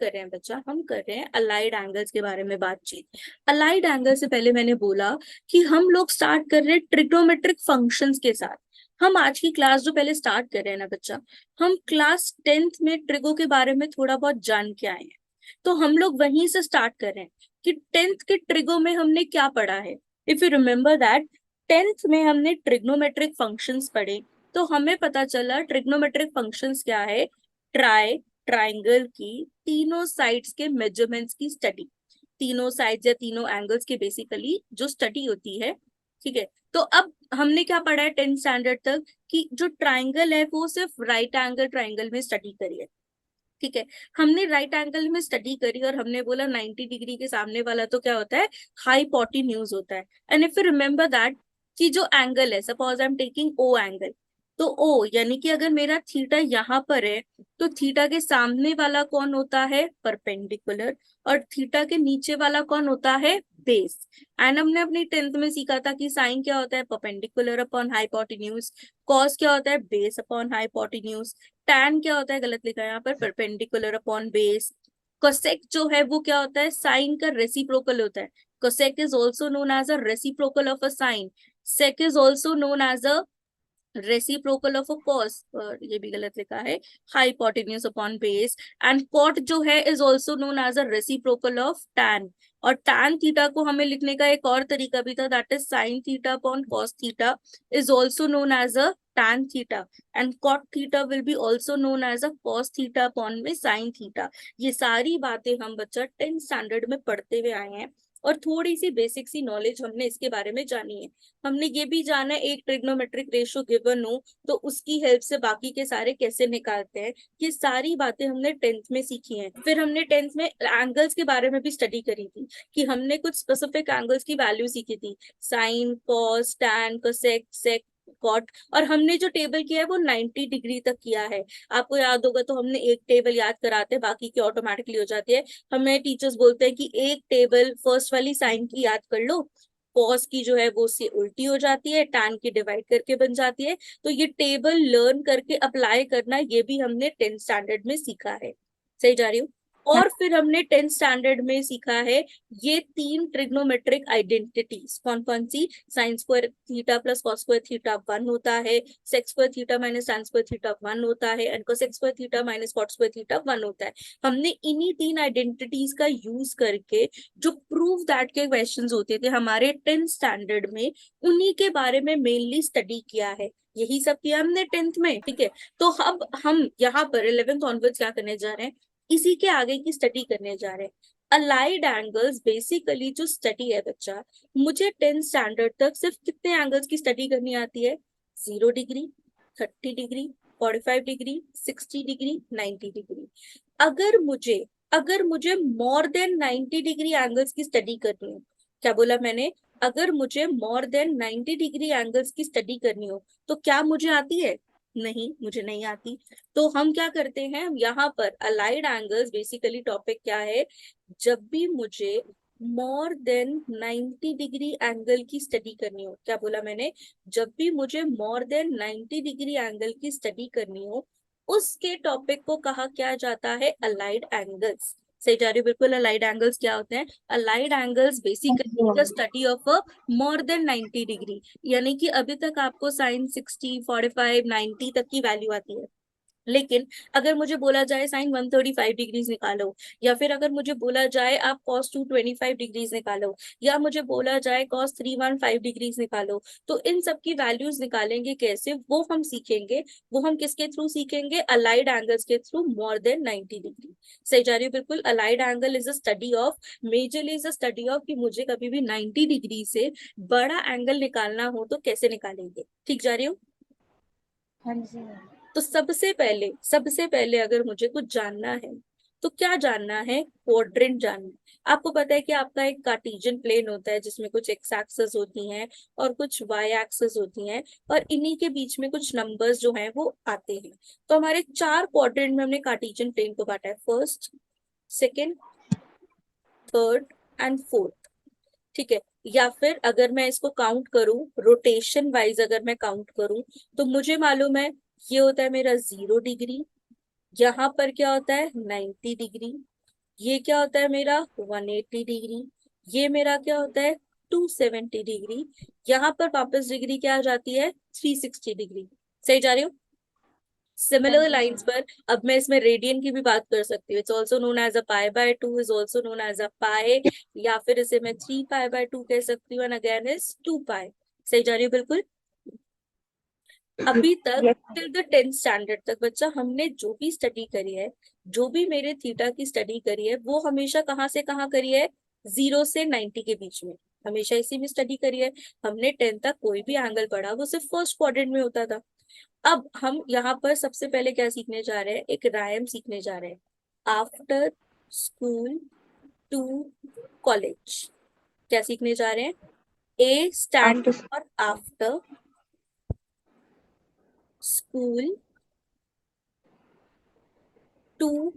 कर रहे हैं बच्चा, हम कर रहे हैं अलाइड एंगल्स के बारे में बातचीत। अलाइड एंगल से पहले मैंने बोला कि हम लोग स्टार्ट कर रहे हैं ट्रिग्नोमेट्रिक फंक्शंस के साथ। हम आज की क्लास जो पहले स्टार्ट कर रहे हैं ना बच्चा, हम क्लास 10th में ट्रिगो के बारे में थोड़ा बहुत जान के आए हैं, तो हम लोग वहीं से स्टार्ट कर रहे हैं कि 10th के ट्रिगो में हमने क्या पढ़ा है। If you remember that 10th में हमने ट्रिग्नोमेट्रिक फंक्शंस पढ़े, तो हमें पता चला ट्रिग्नोमेट्रिक फंक्शंस क्या है। ट्राइंगल की तीनों साइड्स के मेजरमेंट्स की स्टडी, तीनों साइड्स या तीनों एंगल्स की बेसिकली जो स्टडी होती है। ठीक है, तो अब हमने क्या पढ़ा है 10th स्टैंडर्ड तक कि जो ट्राइंगल है वो सिर्फ राइट एंगल ट्राइंगल में स्टडी करी है। ठीक है, हमने राइट एंगल में स्टडी करी और हमने बोला 90 डिग्री के सामने वाला तो क्या होता है, हाइपोटेन्यूज होता है। And if you remember that कि जो एंगल है, suppose I am taking O angle, तो ओ यानी कि अगर मेरा थीटा यहाँ पर है तो थीटा के सामने वाला कौन होता है, परपेंडिकुलर, और थीटा के नीचे वाला कौन होता है, बेस। एंड हमने अपनी 10th में सीखा था कि साइन क्या होता है, परपेंडिकुलर अपॉन हाइपोटेन्यूज, कॉस क्या होता है, बेस अपॉन हाइपोटेन्यूज, टैन क्या होता है, गलत लिखा है यहाँ पर, परपेंडिकुलर अपॉन बेस। कोसेक जो है वो क्या होता है, साइन का रेसिप्रोकल होता है। Cosec is also known as a reciprocal of a sine. Sec is also known as a reciprocal of a cos, ये भी गलत लिखा है, hypotenuse upon base. And cot जो है is also known as a reciprocal of tan. और tan theta को हमें लिखने का एक और तरीका भी था, that is sine theta upon cos theta is also known as a tan theta, and cot theta will be also known as a cos theta upon में sin theta। ये सारी बातें हम बच्चा 10th स्टैंडर्ड में पढ़ते हुए आए हैं, और थोड़ी सी बेसिक सी नॉलेज हमने इसके बारे में जानी है। हमने ये भी जाना है एक ट्रिग्नोमेट्रिक रेशियो गिवन हो तो उसकी हेल्प से बाकी के सारे कैसे निकालते हैं, ये सारी बातें हमने 10th में सीखी हैं। फिर हमने 10th में एंगल्स के बारे में भी स्टडी करी थी कि हमने कुछ स्पेसिफिक एंगल्स की वैल्यू सीखी थी, साइन, कॉस, टैन, कोसेक, सेक, कॉट। और हमने जो टेबल किया है वो 90 डिग्री तक किया है। आपको याद होगा तो हमने एक टेबल याद कराते हैं, बाकी की ऑटोमेटिकली हो जाती है। हमें टीचर्स बोलते हैं कि एक टेबल फर्स्ट वाली साइन की याद कर लो, कॉस की जो है वो उससे उल्टी हो जाती है, टैन की डिवाइड करके बन जाती है। तो ये टेबल लर्न करके अप्लाई करना, ये भी हमने 10th स्टैंडर्ड में सीखा है। सही जा रही हूँ। और फिर हमने 10th स्टैंडर्ड में सीखा है ये तीन ट्रिग्नोमेट्रिक आइडेंटिटीज, कौन कौन सी, sine square theta plus cos square theta 1 होता है, sec square theta minus tan square theta 1 होता है, and cosec square theta minus cot square theta 1 होता है। हमने इन्हीं तीन आइडेंटिटीज का यूज करके जो प्रूव दैट के क्वेश्चंस होते थे हमारे 10th स्टैंडर्ड में, उन्हीं के बारे में मेनली स्टडी किया है। यही सब किया हमने 10th में। ठीक है, तो अब हम यहाँ पर 11th ऑनवर्ड्स क्या करने जा रहे हैं, इसी के आगे की स्टडी करने जा रहे हैं। अलाइड एंगल्स बेसिकली जो स्टडी है बच्चा, मुझे 10th स्टैंडर्ड तक सिर्फ कितने एंगल्स की स्टडी करनी आती है, 0 degree, 30 degree, 45 degree, 60 degree, 90 degree. अगर मुझे मोर देन 90 डिग्री एंगल्स की स्टडी करनी हो, क्या बोला मैंने, अगर मुझे मोर देन 90 डिग्री एंगल्स की स्टडी करनी हो तो क्या मुझे आती है, नहीं, मुझे नहीं आती। तो हम क्या करते हैं, यहाँ पर अलाइड एंगल्स बेसिकली टॉपिक क्या है, जब भी मुझे मोर देन 90 डिग्री एंगल की स्टडी करनी हो, क्या बोला मैंने, जब भी मुझे मोर देन 90 डिग्री एंगल की स्टडी करनी हो, उसके टॉपिक को कहा क्या जाता है, अलाइड एंगल्स। सही जा रही हो बिल्कुल। अलाइड एंगल्स क्या होते हैं, allied angles basically the study of a more than 90 degree. यानी कि अभी तक आपको साइन 60, 45, 90 तक की वैल्यू आती है, लेकिन अगर मुझे बोला जाए साइन 135 डिग्रीज निकालो, या फिर अगर मुझे बोला जाए आप कॉस 225 डिग्रीज निकालो, या मुझे बोला जाए कॉस 315 डिग्रीज निकालो, तो इन सब की वैल्यूज निकालेंगे कैसे, वो हम सीखेंगे। वो हम किसके थ्रू सीखेंगे, अलाइड एंगल्स के थ्रू, मोर देन 90 डिग्री। सही जा रही हो बिल्कुल। Allied angle is a study of, majorly is a study of कि मुझे कभी भी 90 डिग्री से बड़ा एंगल निकालना हो तो कैसे निकालेंगे। ठीक जा रही हो। हाँ जी। तो सबसे पहले अगर मुझे कुछ जानना है तो क्या जानना है, क्वाड्रेंट जानना है। आपको पता है कि आपका एक कार्टेशियन प्लेन होता है जिसमें कुछ एक्स एक्सिस होती हैं और कुछ वाई एक्सिस होती हैं, और इन्हीं के बीच में कुछ नंबर्स जो हैं वो आते हैं। तो हमारे 4 क्वाड्रेंट में हमने कार्टेशियन प्लेन को बांटा है, first, second, third and fourth. ठीक है, या फिर अगर मैं इसको काउंट करूं रोटेशन वाइज, अगर मैं काउंट करूं तो मुझे मालूम है ये होता है मेरा 0 डिग्री, यहाँ पर क्या होता है 90 डिग्री, ये क्या होता है मेरा 180 डिग्री, ये मेरा क्या होता है 270 डिग्री, यहाँ पर वापस डिग्री क्या आ जाती है 360 डिग्री। सही जा रही हूँ? हाँ सिमिलर जी लाइंस पर अब मैं इसमें रेडियन की भी बात कर सकती हूँ। It's also known as a pi by two, is also known as a pi, या फिर इसे मैं 3 पाई बाय 2 कह सकती हूँ, एंड अगेन इज 2 पाई। सही जा रही हूँ बिल्कुल? अभी तक yes. Till the 10th standard तक बच्चा हमने जो भी स्टडी करी है, जो भी मेरे थीटा की स्टडी करी है, वो हमेशा कहाँ से कहाँ करी है, 0 से 90 के बीच में, हमेशा इसी में स्टडी करी है। हमने 10th तक कोई भी एंगल पढ़ा वो सिर्फ फर्स्ट क्वाड्रेंट में होता था। अब हम यहाँ पर सबसे पहले क्या सीखने जा रहे हैं, एक रायम सीखने जा रहे हैं। आफ्टर स्कूल टू कॉलेज, क्या सीखने जा रहे हैं? A stand after. For after school to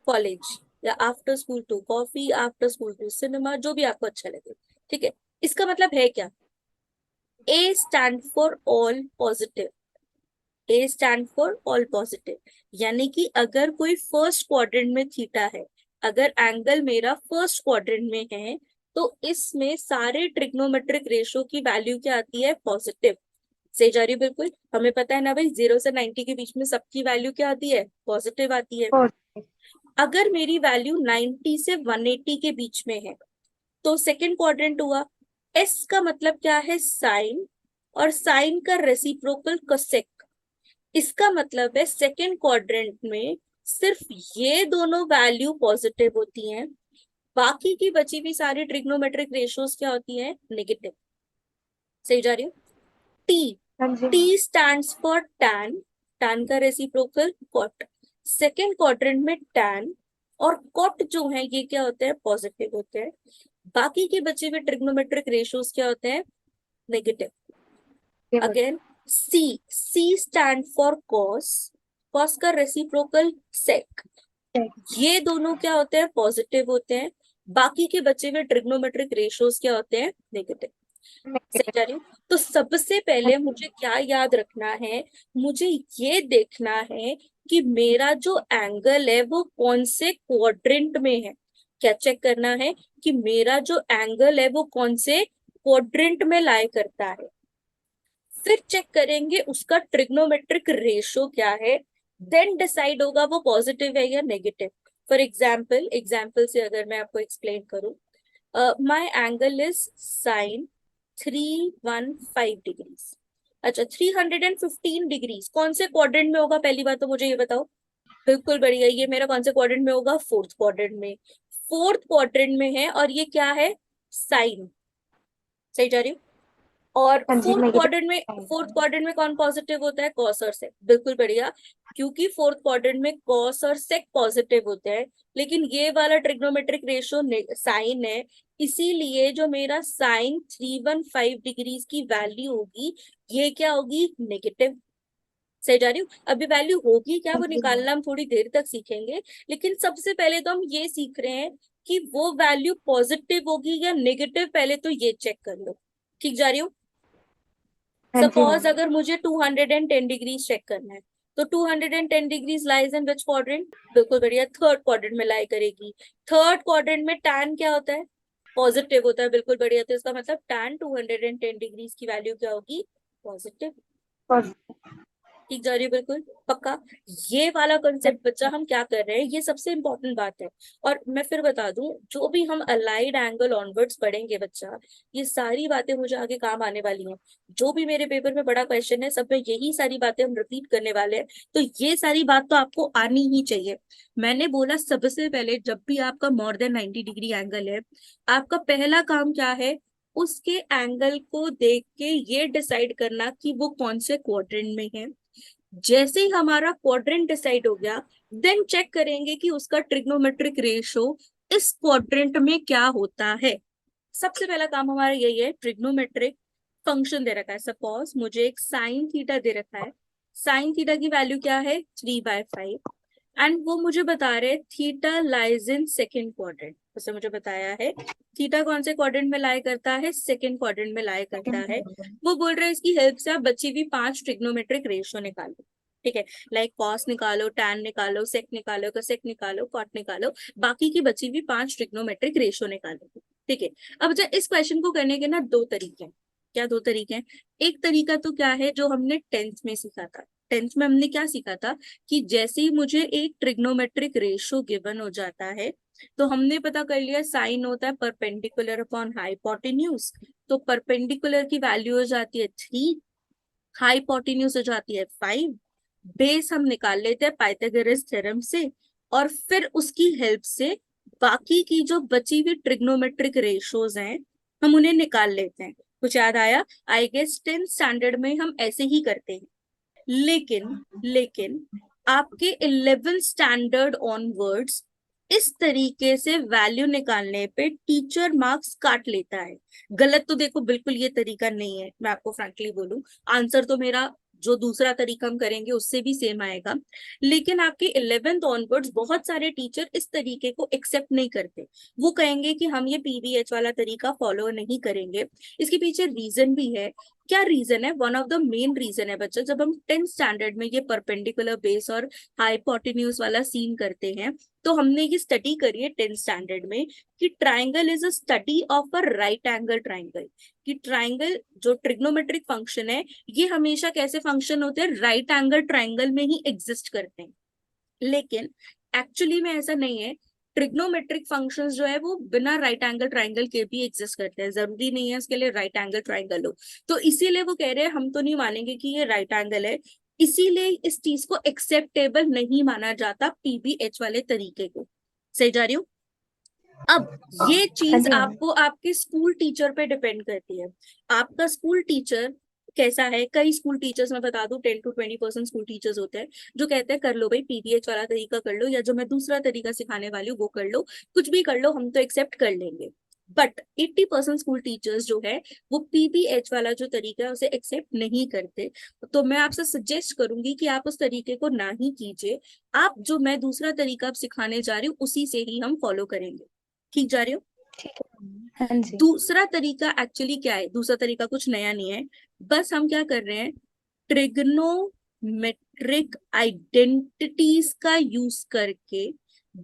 college, या after school to coffee, after school to cinema, जो भी आपको अच्छा लगे। ठीक है, इसका मतलब है क्या? A stand for all positive, A stand for all positive, यानी कि अगर कोई फर्स्ट क्वाड्रेंट में थीटा है, अगर एंगल मेरा फर्स्ट क्वाड्रेंट में है, तो इसमें सारे ट्रिग्नोमेट्रिक रेशो की वैल्यू क्या आती है, पॉजिटिव। सही जा रही है बिल्कुल? हमें पता है ना भाई, 0 से 90 के बीच में सबकी वैल्यू क्या आती है, पॉजिटिव आती है। अगर मेरी वैल्यू 90 से 180 के बीच में है, तो सेकंड क्वाड्रेंट हुआ। एस का मतलब क्या है, साइन, और साइन का रेसिप्रोकल कोसेक। इसका मतलब है सेकंड क्वाड्रेंट में सिर्फ ये दोनों वैल्यू पॉजिटिव होती हैं, बाकी की बची हुई सारी ट्रिग्नोमेट्रिक रेशियोज क्या होती हैं, नेगेटिव। सही जा रही हूँ? टी, हाँ जी। T stands for tan, tan का रेसिप्रोकल कॉट। सेकेंड क्वाड्रेंट में टैन और कॉट जो है ये क्या होते हैं, पॉजिटिव होते हैं। बाकी के बचे हुए ट्रिग्नोमेट्रिक रेशियोज क्या होते हैं, negative. Again C, C stand for cos, cos का रेसिप्रोकल सेक। ये दोनों क्या होते हैं, पॉजिटिव होते हैं। बाकी के बचे हुए ट्रिग्नोमेट्रिक रेशियोज क्या होते हैं, नेगेटिव। सही जा रही हूँ? तो सबसे पहले मुझे क्या याद रखना है, मुझे ये देखना है कि मेरा जो एंगल है वो कौन से क्वाड्रेंट में है। क्या चेक करना है कि मेरा जो एंगल है वो कौन से क्वाड्रेंट में लाई करता है। फिर चेक करेंगे उसका ट्रिग्नोमेट्रिक रेशो क्या है, देन डिसाइड होगा वो पॉजिटिव है या नेगेटिव। फॉर एग्जाम्पल, एग्जाम्पल से अगर मैं आपको एक्सप्लेन करूं, माई एंगल इज साइन 315 डिग्रीज। अच्छा, 315 डिग्रीज कौन से क्वाड्रेंट में होगा, पहली बात तो मुझे ये बताओ। बिल्कुल बढ़िया, ये मेरा कौन से क्वाड्रेंट में होगा, फोर्थ क्वाड्रेंट में। फोर्थ क्वाड्रेंट में है, और ये क्या है, साइन। सही जा रही हूँ? और हाँ जी, फोर्थ क्वाड्रेंट में कौन पॉजिटिव होता है, कॉस और सेक। बिल्कुल बढ़िया, क्योंकि फोर्थ क्वाड्रेंट में कॉस और सेक पॉजिटिव होते हैं, लेकिन ये वाला ट्रिग्नोमेट्रिक रेशियो साइन है, इसीलिए जो मेरा साइन 315 डिग्रीज की वैल्यू होगी, ये क्या होगी, नेगेटिव। सही जा रही हूँ? अभी वैल्यू होगी क्या, वो निकालना हम थोड़ी देर तक सीखेंगे, लेकिन सबसे पहले तो हम ये सीख रहे हैं कि वो वैल्यू पॉजिटिव होगी या नेगेटिव, पहले तो ये चेक कर लो। ठीक जा रही हूँ? हाँ जी सपोज मैम। अगर मुझे 210 डिग्रीज चेक करना है, तो 210 degrees lies in which quadrant, बिल्कुल बढ़िया, थर्ड क्वाड्रेंट में लाई करेगी। थर्ड क्वाड्रेंट में टैन क्या होता है, पॉजिटिव होता है, बिल्कुल बढ़िया। तो इसका मतलब टैन 210 डिग्रीज की वैल्यू क्या होगी, पॉजिटिव। और ठीक जा रही है बिल्कुल पक्का? ये वाला कंसेप्ट बच्चा हम क्या कर रहे हैं, ये सबसे इंपॉर्टेंट बात है। और मैं फिर बता दूं, जो भी हम अलाइड एंगल ऑनवर्ड्स पढ़ेंगे बच्चा, ये सारी बातें मुझे आगे काम आने वाली हैं। जो भी मेरे पेपर में बड़ा क्वेश्चन है, सब में यही सारी बातें हम रिपीट करने वाले हैं। तो ये सारी बात तो आपको आनी ही चाहिए। मैंने बोला सबसे पहले, जब भी आपका मोर देन 90 डिग्री एंगल है, आपका पहला काम क्या है, उसके एंगल को देख के ये डिसाइड करना कि वो कौन से क्वाड्रेंट में है। जैसे ही हमारा क्वाड्रेंट डिसाइड हो गया, देन चेक करेंगे कि उसका ट्रिग्नोमेट्रिक रेशो इस क्वाड्रेंट में क्या होता है। सबसे पहला काम हमारा यही है, ट्रिग्नोमेट्रिक फंक्शन दे रखा है। सपोज मुझे एक साइन थीटा दे रखा है, साइन थीटा की वैल्यू क्या है, 3/5, एंड वो मुझे बता रहे theta lies in second quadrant. जैसे मुझे बताया है थीटा कौन से क्वाड्रेंट में लाई करता है, सेकेंड क्वाड्रेंट में लाई करता है। वो बोल रहे हैं इसकी हेल्प से आप बची हुई 5 ट्रिग्नोमेट्रिक रेशियो निकालो। ठीक है। लाइक कॉस निकालो, टैन निकालो, सेक निकालो, कोसेक निकालो, कॉट निकालो, बाकी की बची हुई 5 ट्रिग्नोमेट्रिक रेशो निकालो। ठीक है। अब इस क्वेश्चन को करने के ना 2 तरीके हैं। क्या 2 तरीके हैं? एक तरीका तो क्या है जो हमने 10th में सीखा था। 10th में हमने क्या सीखा था कि जैसे ही मुझे एक ट्रिग्नोमेट्रिक रेशो गिवन हो जाता है तो हमने पता कर लिया साइन होता है परपेंडिकुलर अपॉन हाइपोटेन्यूज। तो परपेंडिकुलर की वैल्यू हो जाती है 3, हाइपोटेन्यूज हो जाती है 5। बेस हम निकाल लेते हैं पाइथागोरस थ्योरम से, और फिर उसकी हेल्प से बाकी की जो बची हुई ट्रिग्नोमेट्रिक रेशोज हैं हम उन्हें निकाल लेते हैं। कुछ याद आया? आई गेस 10th स्टैंडर्ड में हम ऐसे ही करते हैं। लेकिन लेकिन आपके 11th स्टैंडर्ड ऑनवर्ड्स इस तरीके से वैल्यू निकालने पे टीचर मार्क्स काट लेता है। गलत तो देखो बिल्कुल ये तरीका नहीं है, मैं आपको फ्रैंकली बोलूं। आंसर तो मेरा जो दूसरा तरीका हम करेंगे उससे भी सेम आएगा। लेकिन आपके 11th ऑनवर्ड्स बहुत सारे टीचर इस तरीके को एक्सेप्ट नहीं करते। वो कहेंगे कि हम ये पीवीएच वाला तरीका फॉलो नहीं करेंगे। इसके पीछे रीजन भी है। क्या रीजन है? One of the main reason है बच्चों, जब हम 10th स्टैंडर्ड में ये परपेंडिकुलर बेस और हाइपोटेन्यूज वाला सीन करते हैं तो हमने ये स्टडी करी है 10th स्टैंडर्ड में कि triangle is a study of a right angle triangle. कि ट्राइंगल जो ट्रिग्नोमेट्रिक फंक्शन है ये हमेशा कैसे फंक्शन होते हैं? राइट एंगल ट्राइंगल में ही एग्जिस्ट करते हैं। लेकिन एक्चुअली में ऐसा नहीं है। ट्रिग्नोमेट्रिक फंक्शंस जो है वो बिना राइट एंगल ट्राइंगल के भी एग्जिस्ट करते हैं, जरूरी नहीं है उसके लिए राइट एंगल ट्राइंगल हो। तो इसीलिए वो कह रहे हैं हम तो नहीं मानेंगे कि ये राइट एंगल है, इसीलिए इस चीज को एक्सेप्टेबल नहीं माना जाता पीबीएच वाले तरीके को। सही जा रही हूँ? अब ये हाँ चीज जी मैम। आपको आपके स्कूल टीचर पे डिपेंड करती है। आपका स्कूल टीचर कैसा है? कई स्कूल टीचर्स मैं बता दूं 10 to 20% स्कूल टीचर्स होते हैं जो कहते हैं कर लो भाई पीडीएच वाला तरीका कर लो, या जो मैं दूसरा तरीका सिखाने वाली हूँ वो कर लो, कुछ भी कर लो हम तो एक्सेप्ट कर लेंगे। बट 80% स्कूल टीचर्स जो है वो पीबीएच वाला जो तरीका है उसे एक्सेप्ट नहीं करते। तो मैं आपसे सजेस्ट करूंगी कि आप उस तरीके को ना ही कीजिए। आप जो मैं दूसरा तरीका अब सिखाने जा रही हूँ उसी से ही हम फॉलो करेंगे। ठीक जा रही हो? ठीक है। हाँ जी। दूसरा तरीका एक्चुअली क्या है? दूसरा तरीका कुछ नया नहीं है। बस हम क्या कर रहे हैं, ट्रिग्नोमेट्रिक आइडेंटिटीज का यूज करके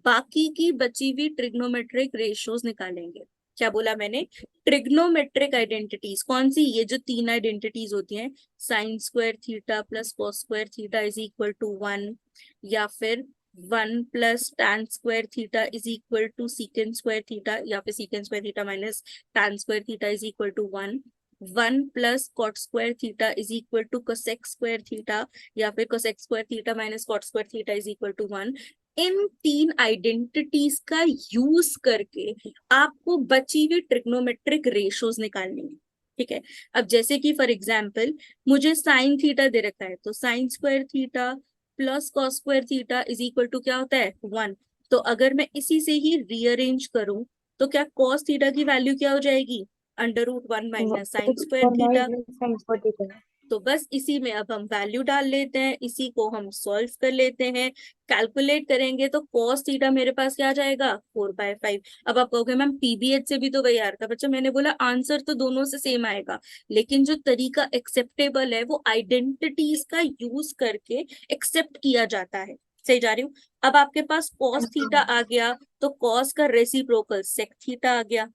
बाकी की बची हुई ट्रिग्नोमेट्रिक रेशियोज निकालेंगे। क्या बोला मैंने? ट्रिग्नोमेट्रिक आइडेंटिटीज कौन सी? ये जो 3 आइडेंटिटीज होती हैं, sine square theta plus cos square theta is equal to 1, या फिर 1 + tan² theta is equal to secant square theta, या फिर secant square theta minus tan square theta is equal to 1, 1 + cot² theta is equal to cosec square theta, या फिर cosec square theta minus cot square theta is equal to 1। इन 3 identities का use करके आपको बची हुई ट्रिग्नोमेट्रिक रेशोज निकालनी है। ठीक है। अब जैसे कि फॉर एग्जाम्पल मुझे साइन थीटा दे रखा है, तो sine square theta plus cos square theta is equal to क्या होता है? 1। तो अगर मैं इसी से ही रीअरेंज करूं तो क्या कॉस थीटा की वैल्यू क्या हो जाएगी? √1 माइनस साइन स्क्वायर थीटा। तो बस इसी में अब हम वैल्यू डाल लेते हैं, इसी को हम सॉल्व कर लेते हैं। कैलकुलेट करेंगे तो cos थीटा मेरे पास क्या आ जाएगा? 4/5। अब आप कहोगे मैम पीबीएच से भी तो वही आ रहा था। बच्चा मैंने बोला आंसर तो दोनों से सेम आएगा, लेकिन जो तरीका एक्सेप्टेबल है वो आइडेंटिटीज का यूज करके एक्सेप्ट किया जाता है। सही जा रही हूँ? अब आपके पास cos थीटा आ गया तो cos का रेसिप्रोकल sec थीटा आ गया।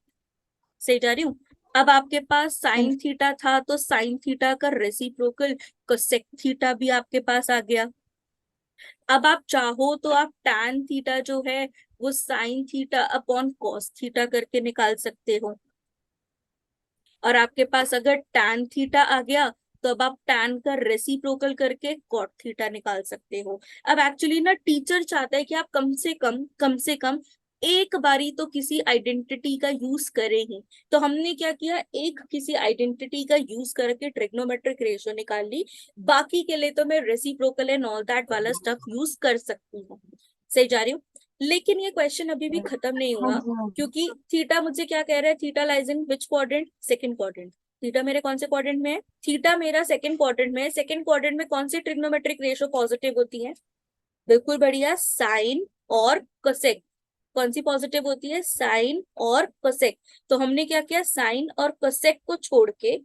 सही जा रही हूँ? अब आपके पास साइन थीटा था तो साइन थीटा का रेसिप्रोकल कोसेक थीटा भी आपके पास आ गया। अब आप चाहो तो आप tan थीटा जो है वो sign theta upon cos theta करके निकाल सकते हो। और आपके पास अगर tan थीटा आ गया तो अब आप tan का रेसिप्रोकल करके cot थीटा निकाल सकते हो। अब एक्चुअली ना टीचर चाहता है कि आप कम से कम एक बारी तो किसी आइडेंटिटी का यूज करें ही। तो हमने क्या किया, एक किसी आइडेंटिटी का यूज करके ट्रिग्नोमेट्रिक रेशियो निकाल ली। बाकी के लिए तो मैं रेसिप्रोकल एंड ऑल दैट वाला स्टफ यूज कर सकती हूँ। सही जा रही हूँ? लेकिन ये क्वेश्चन अभी भी खत्म नहीं हाँ हुआ, जी मैम। क्योंकि थीटा मुझे क्या कह रहा है, theta lies in which quadrant? Second quadrant. Theta मेरे कौन से क्वाड्रेंट में है? थीटा मेरा सेकंड क्वाड्रेंट में है। सेकंड क्वाड्रेंट में कौन सी ट्रिग्नोमेट्रिक रेशियो पॉजिटिव होती है? बिल्कुल बढ़िया, साइन और कोसेक। कौन सी पॉजिटिव होती है? साइन और कोसेक। तो हमने क्या किया, साइन और कोसेक को छोड़ के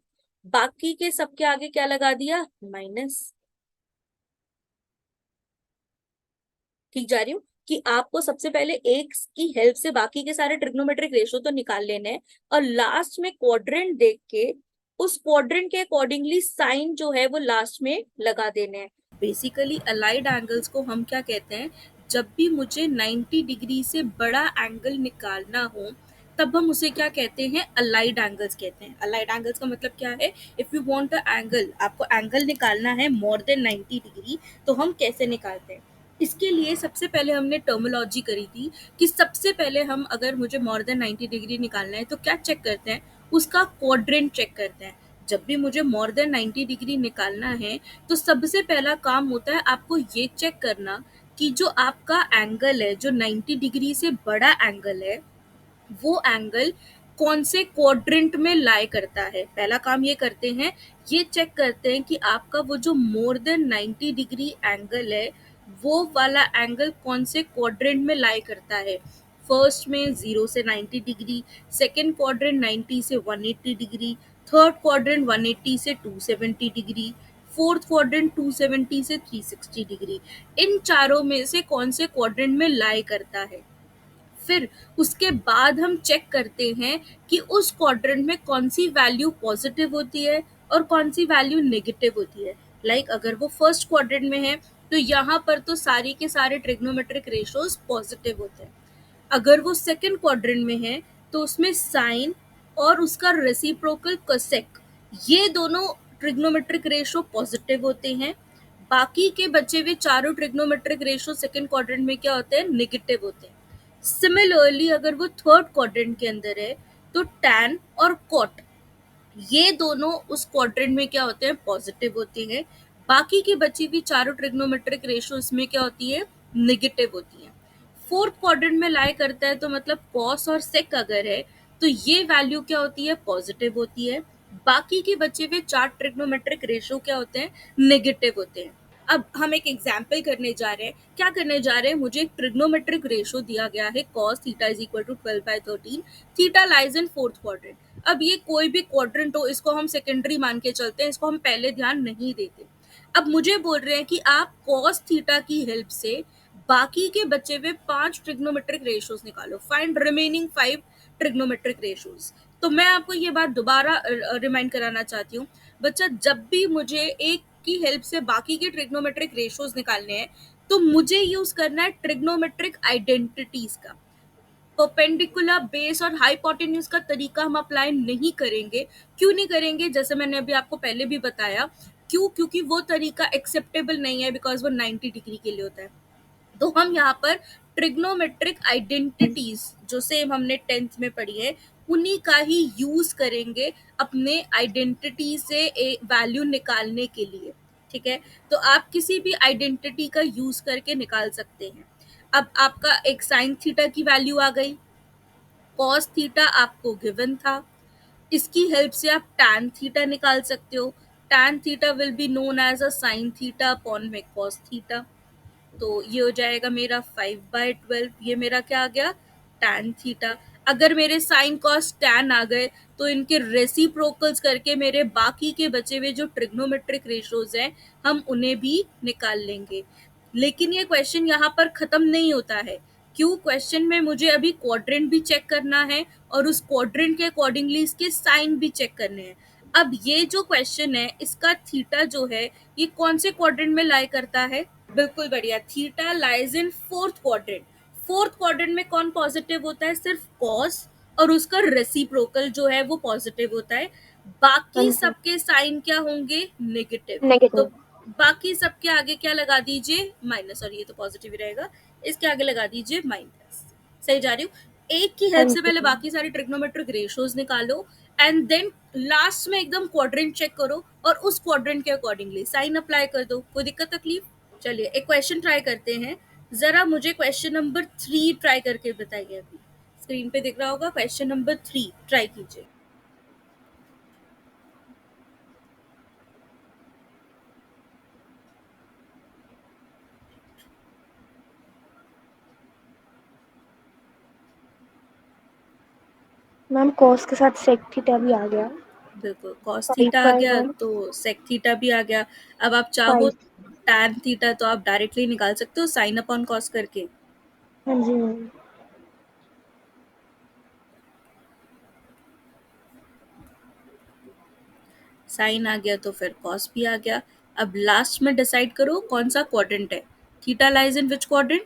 बाकी के सबके आगे क्या लगा दिया? माइनस। ठीक जा रही हूँ? कि आपको सबसे पहले एक की हेल्प से बाकी के सारे ट्रिग्नोमेट्रिक रेशो तो निकाल लेने हैं, और लास्ट में क्वाड्रेंट देख के उस क्वाड्रेंट के अकॉर्डिंगली साइन जो है वो लास्ट में लगा देने हैं। बेसिकली अलाइड एंगल्स को हम क्या कहते हैं, जब भी मुझे 90 डिग्री से बड़ा एंगल निकालना हो तब हम उसे क्या कहते हैं, अलाइड एंगल्स कहते हैं। अलाइड एंगल्स का मतलब क्या है, if you want a angle, आपको एंगल निकालना है मोर देन 90 डिग्री, तो हम कैसे निकालते हैं। इसके लिए सबसे पहले हमने टर्मिनोलॉजी करी थी कि सबसे पहले हम, अगर मुझे मोर देन 90 डिग्री निकालना है तो क्या चेक करते हैं, उसका क्वाड्रेंट चेक करते हैं। जब भी मुझे मोर देन 90 डिग्री निकालना है तो सबसे पहला काम होता है आपको ये चेक करना कि जो आपका एंगल है, जो 90 डिग्री से बड़ा एंगल है, वो एंगल कौन से क्वाड्रेंट में लाई करता है। पहला काम ये करते हैं, ये चेक करते हैं कि आपका वो जो मोर देन 90 डिग्री एंगल है, वो वाला एंगल कौन से क्वाड्रेंट में लाई करता है। फर्स्ट में 0 से 90 डिग्री, सेकेंड क्वाड्रेंट 90 से 180 डिग्री, थर्ड क्वाड्रेंट 180 से 270 डिग्री, फोर्थ क्वाड्रेंट 270 से 360 डिग्री। इन चारों में से कौन से क्वाड्रेंट में लाई करता है। फिर उसके बाद हम चेक करते हैं कि उस क्वाड्रेंट में कौन सी वैल्यू पॉजिटिव होती है और कौन सी वैल्यू नेगेटिव होती है। अगर वो फर्स्ट क्वाड्रेंट में है तो यहाँ पर तो सारी के सारे ट्रिग्नोमेट्रिक रेशोज पॉजिटिव होते हैं। अगर वो सेकंड क्वाड्रेंट में है तो उसमें साइन और उसका रेसिप्रोकल कोसेक, ये दोनों ट्रिग्नोमेट्रिक रेशो पॉजिटिव होते हैं। बाकी के बचे हुए चारों ट्रिग्नोमेट्रिक रेशो सेकंड क्वाड्रेंट में क्या होते हैं, नेगेटिव होते हैं। सिमिलरली अगर वो थर्ड क्वाड्रेंट के अंदर है तो टैन और कॉट, ये दोनों उस क्वाड्रेंट में क्या होते हैं, पॉजिटिव होते हैं। बाकी की बची हुई चारों ट्रिग्नोमेट्रिक रेशो इसमें क्या होती है, नेगेटिव होती है। फोर्थ क्वाड्रेंट में लाई करता है तो मतलब कॉस और सेक अगर है तो ये वैल्यू क्या होती है, पॉजिटिव होती है। बाकी के बचे हुए चार ट्रिग्नोमेट्रिक रेशो क्या होते हैं, नेगेटिव होते हैं। अब हम एक एग्जाम्पल करने जा रहे हैं। क्या करने जा रहे हैं, मुझे एक ट्रिग्नोमेट्रिक रेशो दिया गया है, cos theta is equal to 12/13, theta lies in fourth quadrant. अब ये कोई भी क्वाड्रेंट हो, इसको हम सेकेंडरी मान के चलते हैं, इसको हम पहले ध्यान नहीं देते। अब मुझे बोल रहे हैं कि आप cos थीटा की हेल्प से बाकी के बचे हुए 5 ट्रिग्नोमेट्रिक रेशोज निकालो, फाइंड रिमेनिंग 5 ट्रिग्नोमेट्रिक रेशोज। तो मैं आपको ये बात दोबारा रिमाइंड कराना चाहती हूँ बच्चा, जब भी मुझे एक की हेल्प से बाकी के ट्रिग्नोमेट्रिक रेशोज निकालने हैं तो मुझे यूज करना है ट्रिग्नोमेट्रिक आइडेंटिटीज का। परपेंडिकुलर, बेस और हाइपोटेन्यूज का तरीका हम अप्लाई नहीं करेंगे। क्यों नहीं करेंगे, जैसे मैंने अभी आपको पहले भी बताया, क्यों, क्योंकि वो तरीका एक्सेप्टेबल नहीं है, बिकॉज वो 90 डिग्री के लिए होता है। तो हम यहाँ पर ट्रिग्नोमेट्रिक आइडेंटिटीज जो सेम हमने 10th में पढ़ी है उन्हीं का ही यूज करेंगे अपने आइडेंटिटी से वैल्यू निकालने के लिए। ठीक है, तो आप किसी भी आइडेंटिटी का यूज करके निकाल सकते हैं। अब आपका एक साइन थीटा की वैल्यू आ गई, कॉस थीटा आपको गिवन था, इसकी हेल्प से आप टैन थीटा निकाल सकते हो। Tan theta will be known as a sine theta upon में कॉस थीटा। तो ये हो जाएगा मेरा 5/12, ये मेरा क्या आ गया, टैन थीटा। अगर मेरे साइन कॉस टैन आ गए तो इनके रेसिप्रोकल्स करके मेरे बाकी के बचे हुए जो ट्रिग्नोमेट्रिक रेशोज हैं हम उन्हें भी निकाल लेंगे। लेकिन ये क्वेश्चन यहाँ पर खत्म नहीं होता है। क्यों, क्वेश्चन में मुझे अभी क्वाड्रेंट भी चेक करना है और उस क्वाड्रेंट के अकॉर्डिंगली इसके साइन भी चेक करने हैं। अब ये जो क्वेश्चन है इसका थीटा जो है ये कौन से क्वाड्रेंट में लाई करता है, बिल्कुल बढ़िया, theta lies in fourth quadrant. Fourth quadrant में कौन पॉजिटिव होता है, सिर्फ कॉस और उसका रेसिप्रोकल जो है वो पॉजिटिव होता है। हाँ बाकी जी। सबके साइन क्या होंगे, नेगेटिव। तो नेगेटिव। बाकी सबके आगे क्या लगा दीजिए, माइनस, और ये तो पॉजिटिव ही रहेगा, इसके आगे लगा दीजिए माइनस। सही जा रही हूँ। एक की हाँ हेल्प से जी। पहले बाकी सारी ट्रिग्नोमेट्रिक रेशियोज निकालो एंड देन लास्ट में एकदम क्वाड्रेंट चेक करो और उस क्वाड्रेंट के अकॉर्डिंगली साइन अप्लाई कर दो। कोई दिक्कत तकलीफ। चलिए एक क्वेश्चन ट्राई करते हैं। जरा मुझे क्वेश्चन नंबर 3 ट्राई करके बताइए। अभी स्क्रीन पे दिख रहा होगा, क्वेश्चन नंबर 3 ट्राई कीजिए। मैम कॉस के साथ सेक थीटा भी आ गया। बिल्कुल, कॉस थीटा आ गया 5/1। तो सेक थीटा भी आ गया। अब आप चाहो 5। टैन थीटा तो आप डायरेक्टली निकाल सकते हो साइन अपॉन कॉस करके। हाँ जी मैम। साइन आ गया तो फिर कॉस भी आ गया। अब लास्ट में डिसाइड करो कौन सा क्वाड्रेंट है। Theta lies in which quadrant?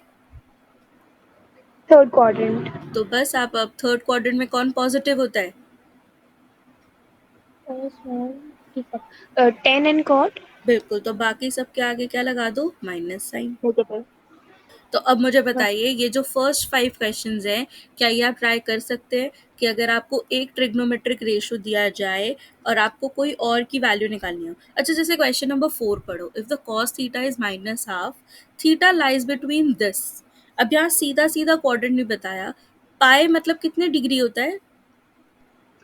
Third quadrant. तो बस आप अब थर्ड क्वाड्रेंट में कौन पॉजिटिव होता है? टेन एंड कॉट बिल्कुल, तो बाकी सब के आगे क्या लगा दो? Minus sine. नेगेटिव। तो अब मुझे बताइए, ये जो फर्स्ट 5 क्वेश्चंस हैं, क्या ये आप ट्राई कर सकते हैं कि अगर आपको एक ट्रिग्नोमेट्रिक रेशियो दिया जाए और आपको कोई और की वैल्यू निकालनी हो। अच्छा, जैसे क्वेश्चन नंबर 4 पढ़ो, if the cos theta is minus half, theta lies between this. अब यहाँ सीधा सीधा क्वाड्रेंट नहीं बताया। पाई मतलब कितने डिग्री होता है?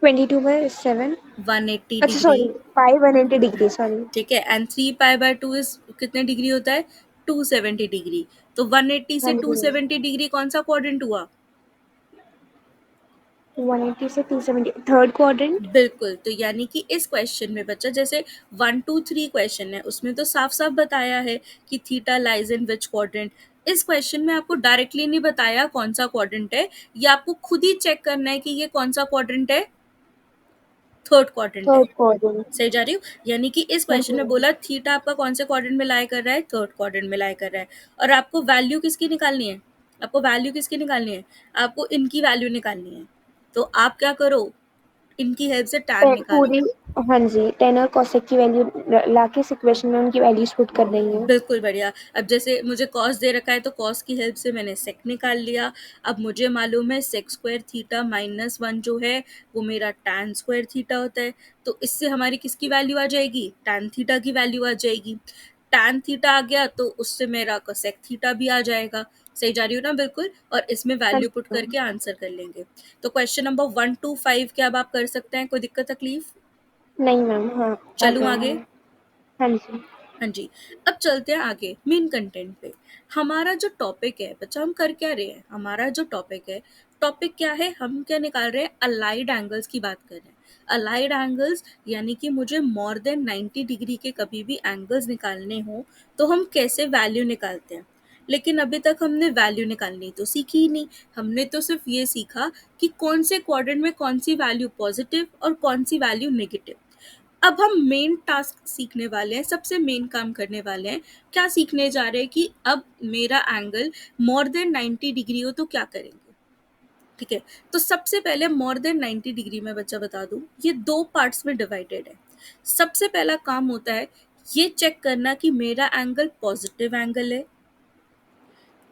22/7। 180 अच्छा डिग्री। Sorry, 5 180 degree, sorry. ठीक है, एंड 3 पाई/2 इज कितने डिग्री होता है? 270 डिग्री। तो 180 हाँ से जी। 270 डिग्री कौन सा क्वाड्रेंट हुआ? 180 से 270, थर्ड क्वाड्रेंट। बिल्कुल, तो यानी कि इस क्वेश्चन में बच्चा, जैसे 1 2 3 क्वेश्चन है उसमें तो साफ साफ बताया है कि theta lies in which quadrant. इस क्वेश्चन में आपको डायरेक्टली नहीं बताया कौन सा क्वाड्रेंट है, ये आपको खुद ही चेक करना है कि ये कौन सा क्वाड्रेंट है। थर्ड क्वाड्रेंट है। Third quadrant. सही जा रही हूँ? यानी कि इस हाँ क्वेश्चन जी में मैम। बोला थीटा आपका कौन से क्वाड्रेंट में लाई कर रहा है? थर्ड क्वाड्रेंट में लाई कर रहा है। और आपको वैल्यू किसकी निकालनी है? आपको वैल्यू किसकी निकालनी है? आपको इनकी वैल्यू निकालनी है। तो आप क्या करो, इनकी हेल्प से टैन निकालो। पूरी। हाँ जी, टेन और कोसेक की वैल्यू लाके इस इक्वेशन में उनकी वैल्यूज पुट कर देंगे। बिल्कुल बढ़िया। अब जैसे मुझे कॉस दे रखा है तो कॉस की हेल्प से मैंने सेक निकाल लिया। अब मुझे मालूम है sec square theta minus one जो है वो मेरा टैन स्क्वायर थीटा होता है। तो इससे हमारी किसकी वैल्यू आ जाएगी? टैन थीटा की वैल्यू आ जाएगी। टैन थीटा आ गया तो उससे मेरा कोसेक थीटा भी आ जाएगा। सही जा रही हूँ ना? बिल्कुल। और इसमें हाँ वैल्यू जी पुट मैम। करके आंसर कर लेंगे। तो क्वेश्चन नंबर 1 to 5 क्या अब आप कर सकते हैं? कोई दिक्कत तकलीफ? नहीं मैम, हाँ। आ चलूँ गया आगे? है। हाँ जी। हाँ जी। अब चलते हैं आगे मेन कंटेंट पे। हमारा जो टॉपिक है बच्चा, हम कर क्या रहे हैं? हमारा जो टॉपिक है, टॉपिक क्या है? हम क्या निकाल रहे हैं? अलाइड एंगल्स की बात कर रहे हैं। अलाइड एंगल्स यानी कि मुझे मोर देन 90 डिग्री के कभी भी एंगल्स निकालने हो तो हम कैसे वैल्यू निकालते हैं। लेकिन अभी तक हमने वैल्यू निकालनी तो सीखी ही नहीं। हमने तो सिर्फ ये सीखा कि कौन से क्वाड्रेंट में कौन सी वैल्यू पॉजिटिव और कौन सी वैल्यू नेगेटिव। अब हम मेन टास्क सीखने वाले हैं, सबसे मेन काम करने वाले हैं। क्या सीखने जा रहे हैं कि अब मेरा एंगल मोर देन 90 डिग्री हो तो क्या करेंगे। ठीक है, तो सबसे पहले मोर देन 90 डिग्री में बच्चा बता दूं, ये दो पार्ट्स में डिवाइडेड है। सबसे पहला काम होता है ये चेक करना कि मेरा एंगल पॉजिटिव एंगल है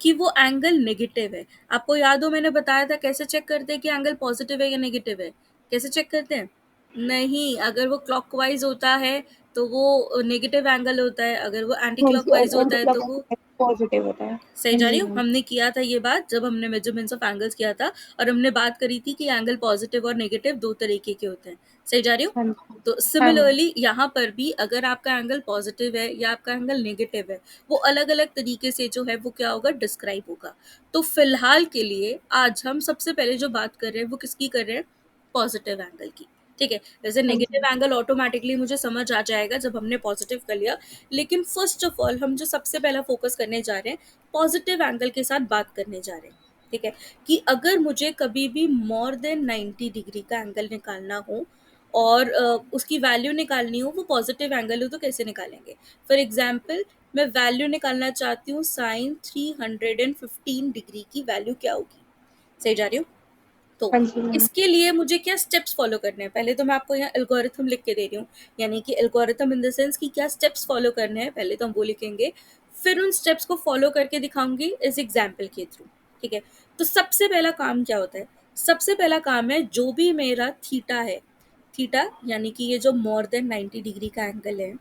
कि वो एंगल नेगेटिव है। आपको याद हो मैंने बताया था कैसे चेक करते हैं कि एंगल पॉजिटिव है या नेगेटिव है? कैसे चेक करते हैं? नहीं, अगर वो क्लॉकवाइज होता है तो वो नेगेटिव एंगल होता है, अगर वो एंटी हाँ जी, क्लॉकवाइज होता है तो वो। एंटी पॉजिटिव होता है। सही हाँ जा जी रही हूँ? मैम। हमने किया था ये बात जब हमने मेजरमेंट्स ऑफ एंगल्स किया था, और हमने बात करी थी कि एंगल पॉजिटिव और नेगेटिव दो तरीके के होते हैं। सही जा रही हूँ? हाँ जी। तो हाँ मैम। सिमिलरली यहाँ पर भी अगर आपका एंगल पॉजिटिव है या आपका एंगल नेगेटिव है, वो अलग अलग तरीके से जो है वो क्या होगा, डिस्क्राइब होगा। तो फिलहाल के लिए आज हम सबसे पहले जो बात कर रहे हैं वो किसकी कर रहे हैं? पॉजिटिव एंगल की। ठीक है, वैसे हाँ नेगेटिव जी। एंगल ऑटोमेटिकली मुझे समझ आ जाएगा जब हमने पॉजिटिव कर लिया। लेकिन फर्स्ट ऑफ ऑल हम जो सबसे पहला फोकस करने जा रहे हैं, पॉजिटिव एंगल के साथ बात करने जा रहे हैं। ठीक है, कि अगर मुझे कभी भी मोर देन 90 डिग्री का एंगल निकालना हो और उसकी वैल्यू निकालनी हो, वो पॉजिटिव एंगल हो तो कैसे निकालेंगे। फॉर एग्जाम्पल, मैं वैल्यू निकालना चाहती हूँ साइन 315 डिग्री की वैल्यू क्या होगी। सही जा रही हूँ? तो हाँ जी मैम। इसके लिए मुझे क्या स्टेप्स फॉलो करने हैं? पहले तो मैं आपको यहाँ एल्गोरिथम लिख के दे रही हूँ, यानी कि एल्गोरिथम इन द सेंस कि क्या स्टेप्स फॉलो करने हैं, पहले तो हम वो लिखेंगे। फिर उन स्टेप्स को फॉलो करके दिखाऊंगी इस एग्जाम्पल के थ्रू। ठीक है, तो सबसे पहला काम क्या होता है? सबसे पहला काम है जो भी मेरा थीटा है, थीटा यानी कि ये जो मोर देन 90 डिग्री का एंगल है।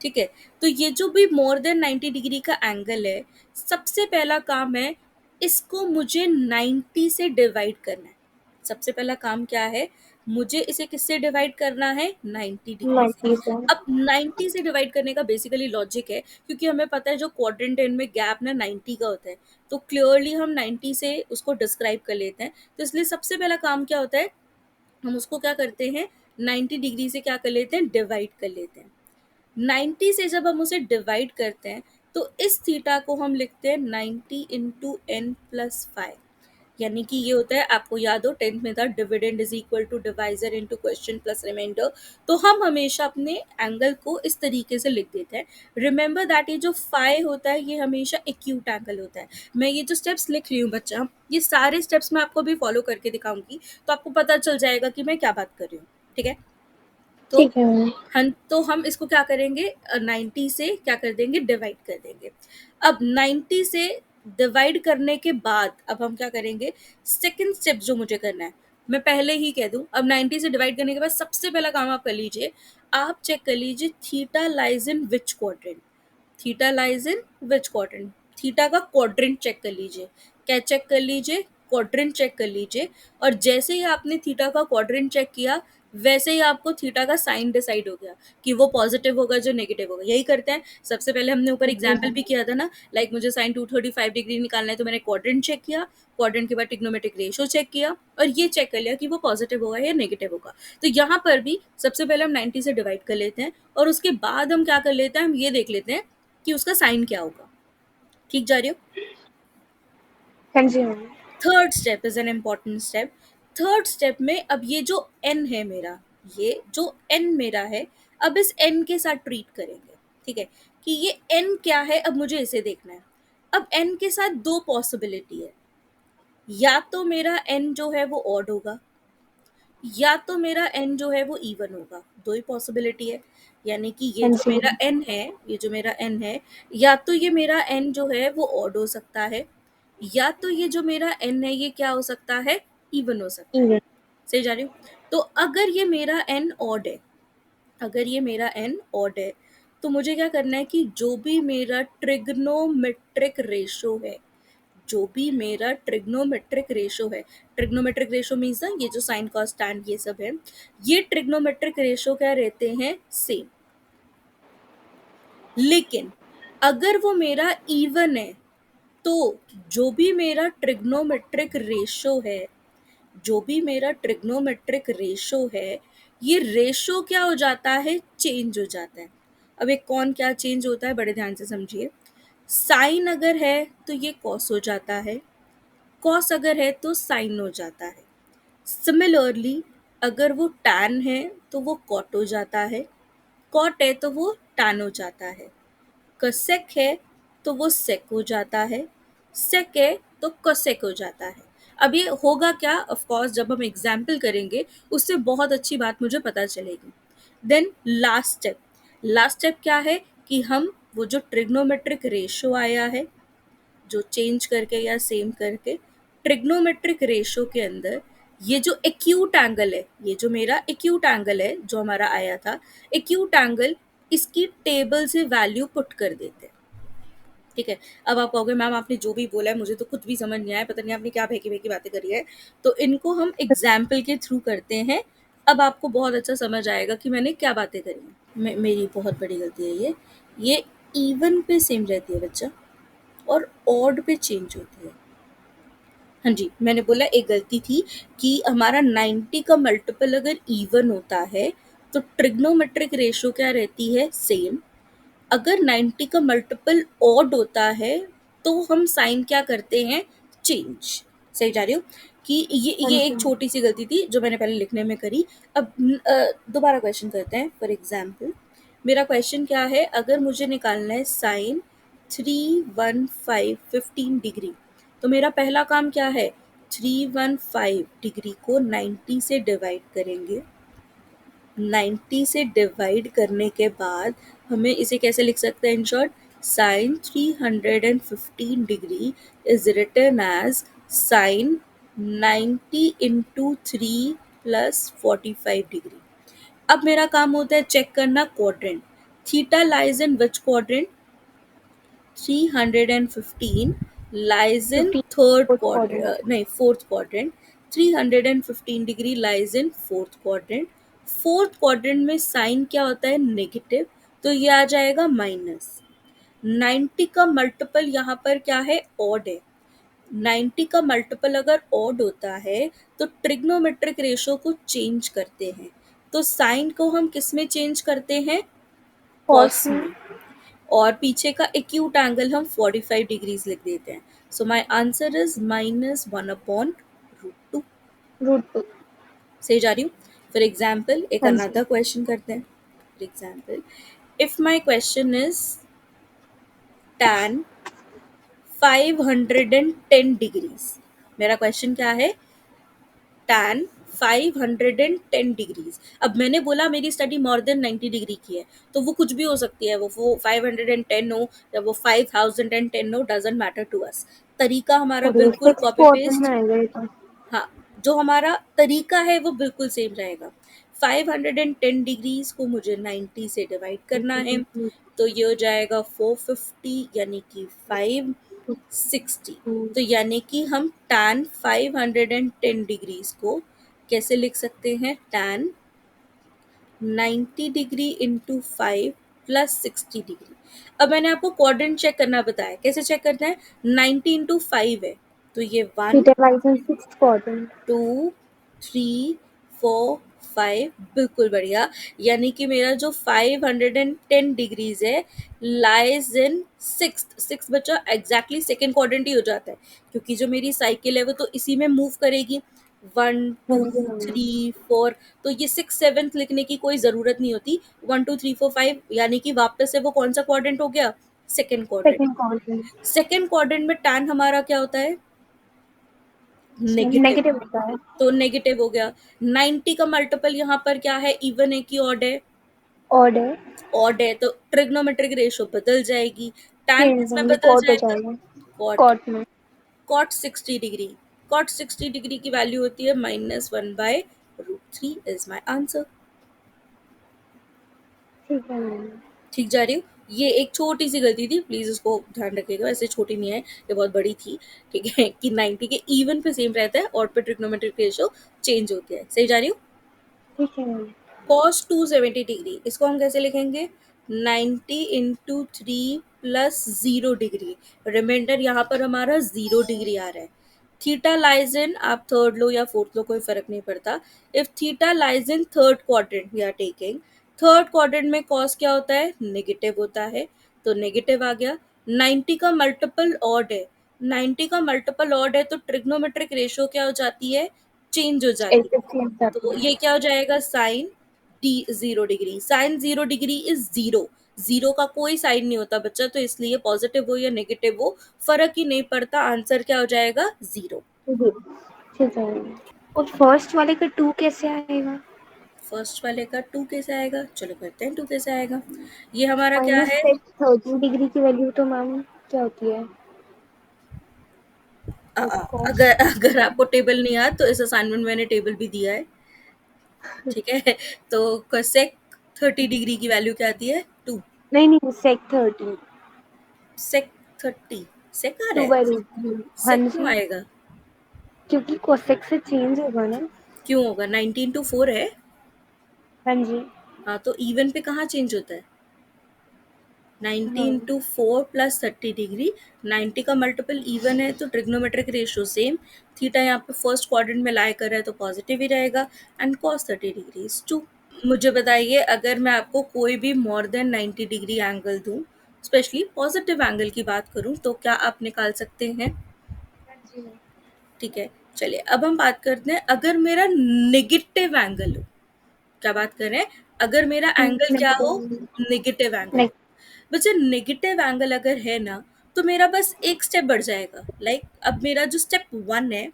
ठीक है, तो ये जो भी मोर देन 90 डिग्री का एंगल है, सबसे पहला काम है इसको मुझे 90 से डिवाइड करना है। सबसे पहला काम क्या है? मुझे इसे किससे डिवाइड करना है? 90 डिग्री से। 90 से। अब 90 से डिवाइड करने का बेसिकली लॉजिक है, क्योंकि हमें पता है जो क्वाड्रेंट है इनमें गैप ना 90 का होता है, तो क्लियरली हम 90 से उसको डिस्क्राइब कर लेते हैं। तो इसलिए सबसे पहला काम क्या होता है, हम उसको क्या करते हैं, 90 डिग्री से क्या कर लेते हैं, डिवाइड कर लेते हैं। 90 से जब हम उसे डिवाइड करते हैं तो इस थीटा को हम लिखते हैं 90 इंटू n प्लस 5, यानी कि ये होता है, आपको याद हो 10th में था dividend is equal to divisor into quotient plus remainder. तो हम हमेशा अपने एंगल को इस तरीके से लिख देते हैं। रिमेंबर दैट ये जो फाई होता है ये हमेशा एक्यूट एंगल होता है। मैं ये जो स्टेप्स लिख रही हूँ बच्चा, ये सारे स्टेप्स मैं आपको भी फॉलो करके दिखाऊंगी, तो आपको पता चल जाएगा कि मैं क्या बात कर रही हूँ। ठीक है, तो ठीक है मैम। हम इसको क्या करेंगे, 90 से क्या कर देंगे, डिवाइड कर देंगे। अब 90 से डिवाइड करने के बाद अब हम क्या करेंगे, सेकंड स्टेप जो मुझे करना है मैं पहले ही कह दूं। अब 90 से डिवाइड करने के बाद सबसे पहला काम आप कर लीजिए, आप चेक कर लीजिए theta lies in which quadrant, theta lies in which quadrant, theta का क्वाड्रेंट चेक कर लीजिए। क्या चेक कर लीजिए, क्वाड्रेंट चेक कर लीजिए। और जैसे ही आपने थीटा का क्वाड्रेंट चेक किया, वैसे ही आपको थीटा का साइन डिसाइड हो गया कि वो पॉजिटिव होगा जो नेगेटिव होगा। यही करते हैं, सबसे पहले हमने ऊपर जी एग्जाम्पल मैम। भी किया था ना, लाइक मुझे साइन 235 डिग्री निकालना है, तो मैंने क्वाड्रेंट चेक किया, क्वाड्रेंट के बाद ट्रिग्नोमेट्रिक रेशियो चेक किया, और ये चेक कर लिया कि वो पॉजिटिव होगा या नेगेटिव होगा। तो यहाँ पर भी सबसे पहले हम 90 से डिवाइड कर लेते हैं, और उसके बाद हम क्या कर लेते हैं, हम ये देख लेते हैं कि उसका साइन क्या होगा। ठीक जा रही हो? हाँ जी ma'am. Third step is an important step. Third step में अब ये जो n है मेरा, ये जो n मेरा है, अब इस n के साथ ट्रीट करेंगे। ठीक है, कि ये n क्या है, अब मुझे इसे देखना है। अब n के साथ दो पॉसिबिलिटी है, या तो मेरा n जो है वो ऑड होगा, या तो मेरा n जो है वो इवन होगा। दो ही पॉसिबिलिटी है, यानी कि ये हाँ जो जी मेरा मैम। n है, ये जो मेरा n है, या तो ये मेरा n जो है वो ऑड हो सकता है, या तो ये जो मेरा n है ये क्या हो सकता है, इवन हो सकता है। इवन। सही जा रही हूँ? तो अगर ये मेरा n ऑड है, अगर ये मेरा n ऑड है, तो मुझे क्या करना है कि जो भी मेरा ट्रिग्नोमेट्रिक रेशो है, जो भी मेरा ट्रिग्नोमेट्रिक रेशो है, ट्रिग्नोमेट्रिक रेशो मीन्स ना ये जो साइन कॉस टैन ये सब है, ये ट्रिग्नोमेट्रिक रेशो क्या रहते हैं, सेम। लेकिन अगर वो मेरा इवन है, तो जो भी मेरा ट्रिग्नोमेट्रिक रेशो है, जो भी मेरा ट्रिग्नोमेट्रिक रेशो है, ये रेशो क्या हो जाता है, चेंज हो जाता है। अब एक कौन क्या चेंज होता है, बड़े ध्यान से समझिए। साइन अगर है तो ये कॉस हो जाता है, कॉस अगर है तो साइन हो जाता है। सिमिलरली अगर वो टैन है तो वो कॉट हो जाता है, कॉट है तो वो टैन हो जाता है, कसेक है तो वो सेक हो जाता है, सेक है तो कोसेक हो जाता है। अब ये होगा क्या, ऑफ कोर्स जब हम एग्जाम्पल करेंगे उससे बहुत अच्छी बात मुझे पता चलेगी। Then last step, last step क्या है कि हम वो जो ट्रिग्नोमेट्रिक रेशो आया है, जो चेंज करके या सेम करके, ट्रिग्नोमेट्रिक रेशो के अंदर ये जो एक्यूट एंगल है, ये जो मेरा एक्यूट एंगल है जो हमारा आया था, एक्यूट एंगल, इसकी टेबल से वैल्यू पुट कर देते हैं। ठीक है, अब आप कहोगे मैम आपने जो भी बोला है मुझे तो कुछ भी समझ नहीं आया, पता नहीं आपने क्या भेकी भेकी बातें करी है। तो इनको हम एग्जाम्पल के थ्रू करते हैं, अब आपको बहुत अच्छा समझ आएगा कि मैंने क्या बातें करी हैं। मेरी बहुत बड़ी गलती है ये इवन पे सेम रहती है बच्चा, और ऑड पे चेंज होती है। हाँ जी, मैंने बोला एक गलती थी कि हमारा 90 का मल्टीपल अगर इवन होता है तो ट्रिग्नोमेट्रिक रेशो क्या रहती है, सेम। अगर 90 का मल्टीपल ऑड होता है तो हम साइन क्या करते हैं, चेंज। सही जा रही हूँ? कि ये हाँ ये जी एक मैम। छोटी सी गलती थी जो मैंने पहले लिखने में करी। अब दोबारा क्वेश्चन करते हैं। फॉर एग्जाम्पल मेरा क्वेश्चन क्या है, अगर मुझे निकालना है साइन 315 डिग्री, तो मेरा पहला काम क्या है, 315 डिग्री को 90 से डिवाइड करेंगे। 90 से डिवाइड करने के बाद हमें इसे कैसे लिख सकते हैं, in short sine 315 degree is written as sine 90 into 3 plus 45 degree. अब मेरा काम होता है चेक करना quadrant, theta lies in which quadrant, 315 lies in 15 third fourth quadrant. Quadrant, नहीं fourth quadrant. 315 degree lies in fourth quadrant. Fourth quadrant में sign क्या होता है, नेगेटिव, तो ये आ जाएगा माइनस। 90 का मल्टीपल यहाँ पर क्या है, ऑड है। 90 का मल्टीपल अगर ऑड होता है तो ट्रिग्नोमेट्रिक रेशो को चेंज करते हैं। तो साइन को हम किस में चेंज करते हैं, कॉस कॉस में। में। और पीछे का एक्यूट एंगल हम 45 डिग्रीज लिख देते हैं. सो माई आंसर इज -1/√2. √2. सही जा रही हूँ. फॉर एग्जाम्पल एक हाँ जी. अनदर क्वेश्चन करते हैं. For example if my question is tan 510 degrees. मेरा क्वेश्चन क्या है? tan 510 degrees. अब मैंने बोला मेरी स्टडी मोर देन 90 डिग्री की है, तो वो कुछ भी हो सकती है. वो 510 हो या वो 5010 हो, डजेंट मैटर टू अस. तरीका हमारा ओके, बिल्कुल सिक्स कॉपी क्वाड्रेंट में पेस्ट. आएगा ये तो. हाँ, जो हमारा तरीका है वो बिल्कुल सेम रहेगा. 510 डिग्रीज को मुझे 90 से डिवाइड करना है, तो ये हो जाएगा 450 यानी कि 560. तो यानी कि हम tan 510 डिग्रीज को कैसे लिख सकते हैं? tan 90 degree into 5 plus 60 degree. अब मैंने आपको क्वाड्रेंट चेक करना बताया. कैसे चेक करना है? 90 इंटू 5 है, तो ये 1, theta lies in six quadrant. 2, 3, 4, 5. बिल्कुल बढ़िया. यानी कि मेरा जो 510 डिग्रीज है लाइज इन सिक्स बच्चा एग्जैक्टली सेकेंड क्वाड्रेंट ही हो जाता है, क्योंकि जो मेरी साइकिल है वो तो इसी में मूव करेगी. 1, हाँ 2, जी मैम. 3, 4. तो ये 6, 7 लिखने की कोई ज़रूरत नहीं होती. 1, 2, 3, 4, 5 यानी कि वापस से वो कौन सा क्वाड्रेंट हो गया? Second quadrant. Second quadrant. Second quadrant में tan हमारा क्या होता है? नेगेटिव. नेगेटिव होता है. तो नेगेटिव हो गया. 90 का मल्टीपल यहाँ पर क्या है? इवन है कि ऑड है? ऑड है. ऑड है, तो ट्रिग्नोमेट्रिक रेशियो बदल जाएगी. टैन चेंज किस में होंगे, बदल कॉट हो जाएगा? जाएगा. कॉट. कॉट में. Cot 60 degree. कॉट 60 डिग्री की वैल्यू होती है -1/√3 इज माई आंसर. ठीक है मैम. ठीक जा रही हूँ. ये एक छोटी सी गलती थी, प्लीज उसको ध्यान रखिएगा. वैसे छोटी नहीं है, ये बहुत बड़ी थी. ठीक है कि 90 के इवन पे सेम रहता है, और पे ट्रिग्नोमेट्रिक रेशियो चेंज होती है. सही जा रही हूँ. ठीक है मैम. cos 270 डिग्री, इसको हम कैसे लिखेंगे? 90 इंटू 3 प्लस 0 डिग्री. रिमाइंडर यहाँ पर हमारा 0 डिग्री आ रहा है. थीटा लाइज इन, आप थर्ड लो या फोर्थ लो कोई फर्क नहीं पड़ता. If theta lies in third quadrant we are taking. Third quadrant में cos क्या होता है? नेगेटिव होता है, तो नेगेटिव आ गया. 90 का मल्टीपल ऑड है. 90 का मल्टीपल ऑड है तो ट्रिग्नोमेट्रिक रेशियो क्या हो जाती है? चेंज हो जाती है. ऐसे चेंज जाती तो है. ये क्या हो जाएगा? Sine the 0 degree. Sine 0 degree is zero. Zero का कोई साइन नहीं होता बच्चा, तो इसलिए पॉजिटिव हो या नेगेटिव हो फर्क ही नहीं पड़ता. आंसर क्या हो जाएगा? 0. जी. ठीक है मैम. और फर्स्ट वाले का 2 कैसे आएगा? फर्स्ट वाले का 2 कैसे आएगा? चलो करते हैं 2 कैसे आएगा. ये हमारा क्या माइनस है? 30 डिग्री की वैल्यू तो मैम क्या होती है? कॉस. अगर अगर आपको टेबल नहीं याद तो इस असाइनमेंट में मैंने टेबल भी दिया है. ठीक है. तो कोसेक 30 डिग्री की वैल्यू क्या आती है? 2. नहीं नहीं, सेक 30. सेक 30. सेक आ रहा टू है? By root three. हाँ सेक क्यों जी. आएगा? क्योंकि कोसेक से चेंज होगा ना. क्यों होगा? 19 to 4 है. हाँ जी. हाँ, तो इवन पे कहाँ चेंज होता है? 90 हाँ. Into 4 plus 30 degree. 90 का मल्टीपल इवन है तो ट्रिग्नोमेट्रिक रेशियो सेम. थीटा यहाँ पे फर्स्ट क्वाड्रेंट में लाई कर रहा है तो पॉजिटिव ही रहेगा. And cos 30 degree is 2. मुझे बताइए, अगर मैं आपको कोई भी मोर देन 90 डिग्री एंगल दूं, स्पेशली पॉजिटिव एंगल की बात करूं, तो क्या आप निकाल सकते हैं? हाँ जी. ठीक है. चलिए अब हम बात करते हैं अगर मेरा नेगेटिव एंगल हो. क्या बात कर रहे हैं? अगर मेरा एंगल क्या हो? नेगेटिव. Negative angle. वैसे नेगेटिव एंगल अगर है ना, तो मेरा बस एक स्टेप बढ़ जाएगा. अब मेरा जो स्टेप 1 है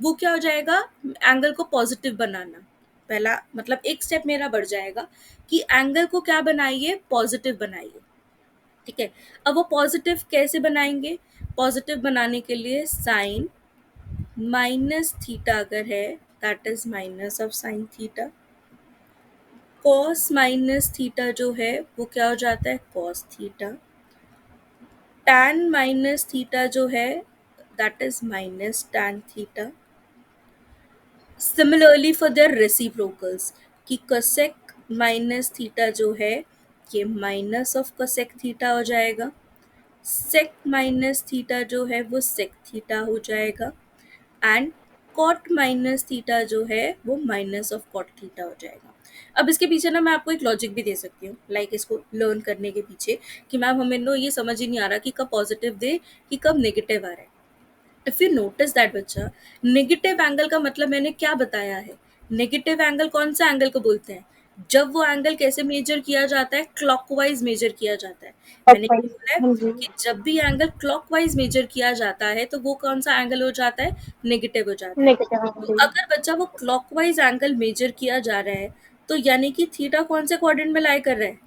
वो क्या हो जाएगा? एंगल को पॉजिटिव बनाना. पहला मतलब एक स्टेप मेरा बढ़ जाएगा कि एंगल को क्या बनाइए? पॉजिटिव बनाइए. ठीक है. अब वो पॉजिटिव कैसे बनाएंगे? पॉजिटिव बनाने के लिए साइन माइनस थीटा अगर है, that is minus of sine theta. Cos minus theta जो है वो क्या हो जाता है? Cos theta. tan minus theta जो है that is minus tan theta. Similarly for their reciprocals, कि cosec माइनस थीटा जो है ये माइनस ऑफ cosec थीटा हो जाएगा. sec माइनस थीटा जो है वो sec थीटा हो जाएगा. एंड कॉट माइनस थीटा जो है वो माइनस ऑफ कॉट थीटा हो जाएगा। अब इसके पीछे ना मैं आपको एक लॉजिक भी दे सकती हूँ, लाइक इसको लर्न करने के पीछे कि मैम हमें नो ये समझ ही नहीं आ रहा कि कब पॉजिटिव दे कि कब नेगेटिव आ रहा है। इफ यू नोटिस दैट बच्चा, नेगेटिव एंगल का मतलब मैंने क्या बताया है? नेगेटिव एंगल कौन सा एंगल को बोलते हैं? जब वो एंगल कैसे मेजर किया जाता है? क्लॉकवाइज मेजर किया जाता है। मैंने क्लॉकवाइज। क्या बोला है? हाँ जी। कि जब भी एंगल क्लॉकवाइज मेजर किया जाता है तो वो कौन सा एंगल हो जाता है? नेगेटिव हो जाता है। नेगेटिव तो एंगल। अगर बच्चा वो क्लॉकवाइज एंगल मेजर किया जा रहा है तो यानी कि थीटा कौन से क्वाड्रेंट में लाई कर रहा है?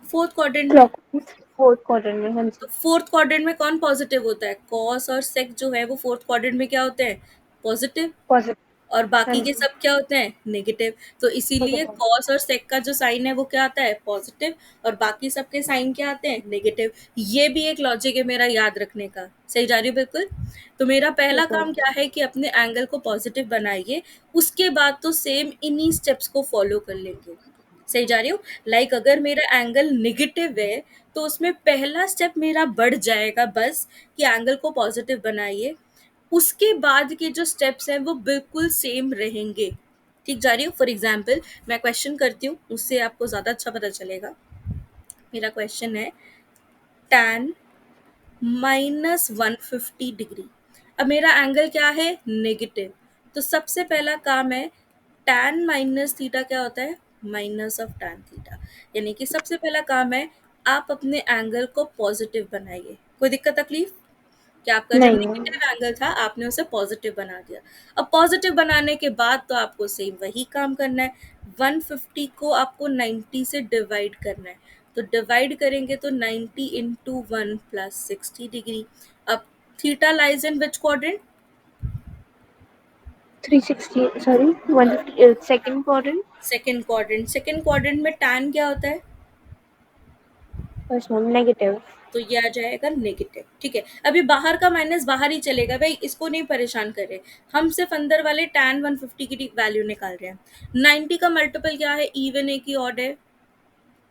फोर्थ क्वाड्रेंट में। क्लॉकवाइज फोर्थ क्वाड्रेंट में। हाँ तो जी। फोर्थ क्वाड्रेंट में कौन पॉजिटिव होता है? कॉस और सेक जो है वो फोर्थ क्वाड्रेंट में क्या होते हैं? पॉजिटिव। पॉजिटिव। और हाँ बाकी के जी। सब क्या होते हैं? नेगेटिव। तो इसीलिए नेगेटिव। कॉस और सेक का जो साइन है वो क्या आता है? पॉजिटिव। और बाकी सबके साइन क्या आते हैं? नेगेटिव। ये भी एक लॉजिक है मेरा याद रखने का। सही जा रही हूँ बिल्कुल? तो मेरा पहला ठीक है। काम क्या है कि अपने एंगल को पॉजिटिव बनाइए, उसके बाद तो सेम इन्हीं स्टेप्स को फॉलो कर लेंगे। सही जा रही हूँ? लाइक अगर मेरा एंगल नेगेटिव है तो उसमें पहला स्टेप मेरा बढ़ जाएगा बस, कि एंगल को पॉजिटिव बनाइए। उसके बाद के जो स्टेप्स हैं वो बिल्कुल सेम रहेंगे। ठीक जा रही हूँ? फॉर एग्जाम्पल मैं क्वेश्चन करती हूँ, उससे आपको ज़्यादा अच्छा पता चलेगा। मेरा क्वेश्चन है tan -150 डिग्री। अब मेरा एंगल क्या है? नेगेटिव। तो सबसे पहला काम है, tan माइनस थीटा क्या होता है? Minus of tan theta. यानी कि सबसे पहला काम है, आप अपने एंगल को पॉजिटिव बनाइए। कोई दिक्कत तकलीफ? कि आपका जो नहीं है। नेगेटिव एंगल था आपने उसे पॉजिटिव बना दिया। अब पॉजिटिव बनाने के बाद तो आपको सेम वही काम करना है। 150 को आपको 90 से डिवाइड करना है। तो डिवाइड करेंगे तो 90 इंटू 1 प्लस 60 डिग्री। अब theta lies in which quadrant? 360, sorry 150 second quadrant. Second quadrant. Second quadrant में tan क्या होता है? First one negative. तो ये आ जाएगा नेगेटिव। ठीक है, अभी बाहर का माइनस बाहर ही चलेगा भाई, इसको नहीं परेशान कर रहे। हम सिर्फ अंदर वाले tan 150 की वैल्यू निकाल रहे हैं। 90 का मल्टीपल क्या है? इवन है कि ऑड है?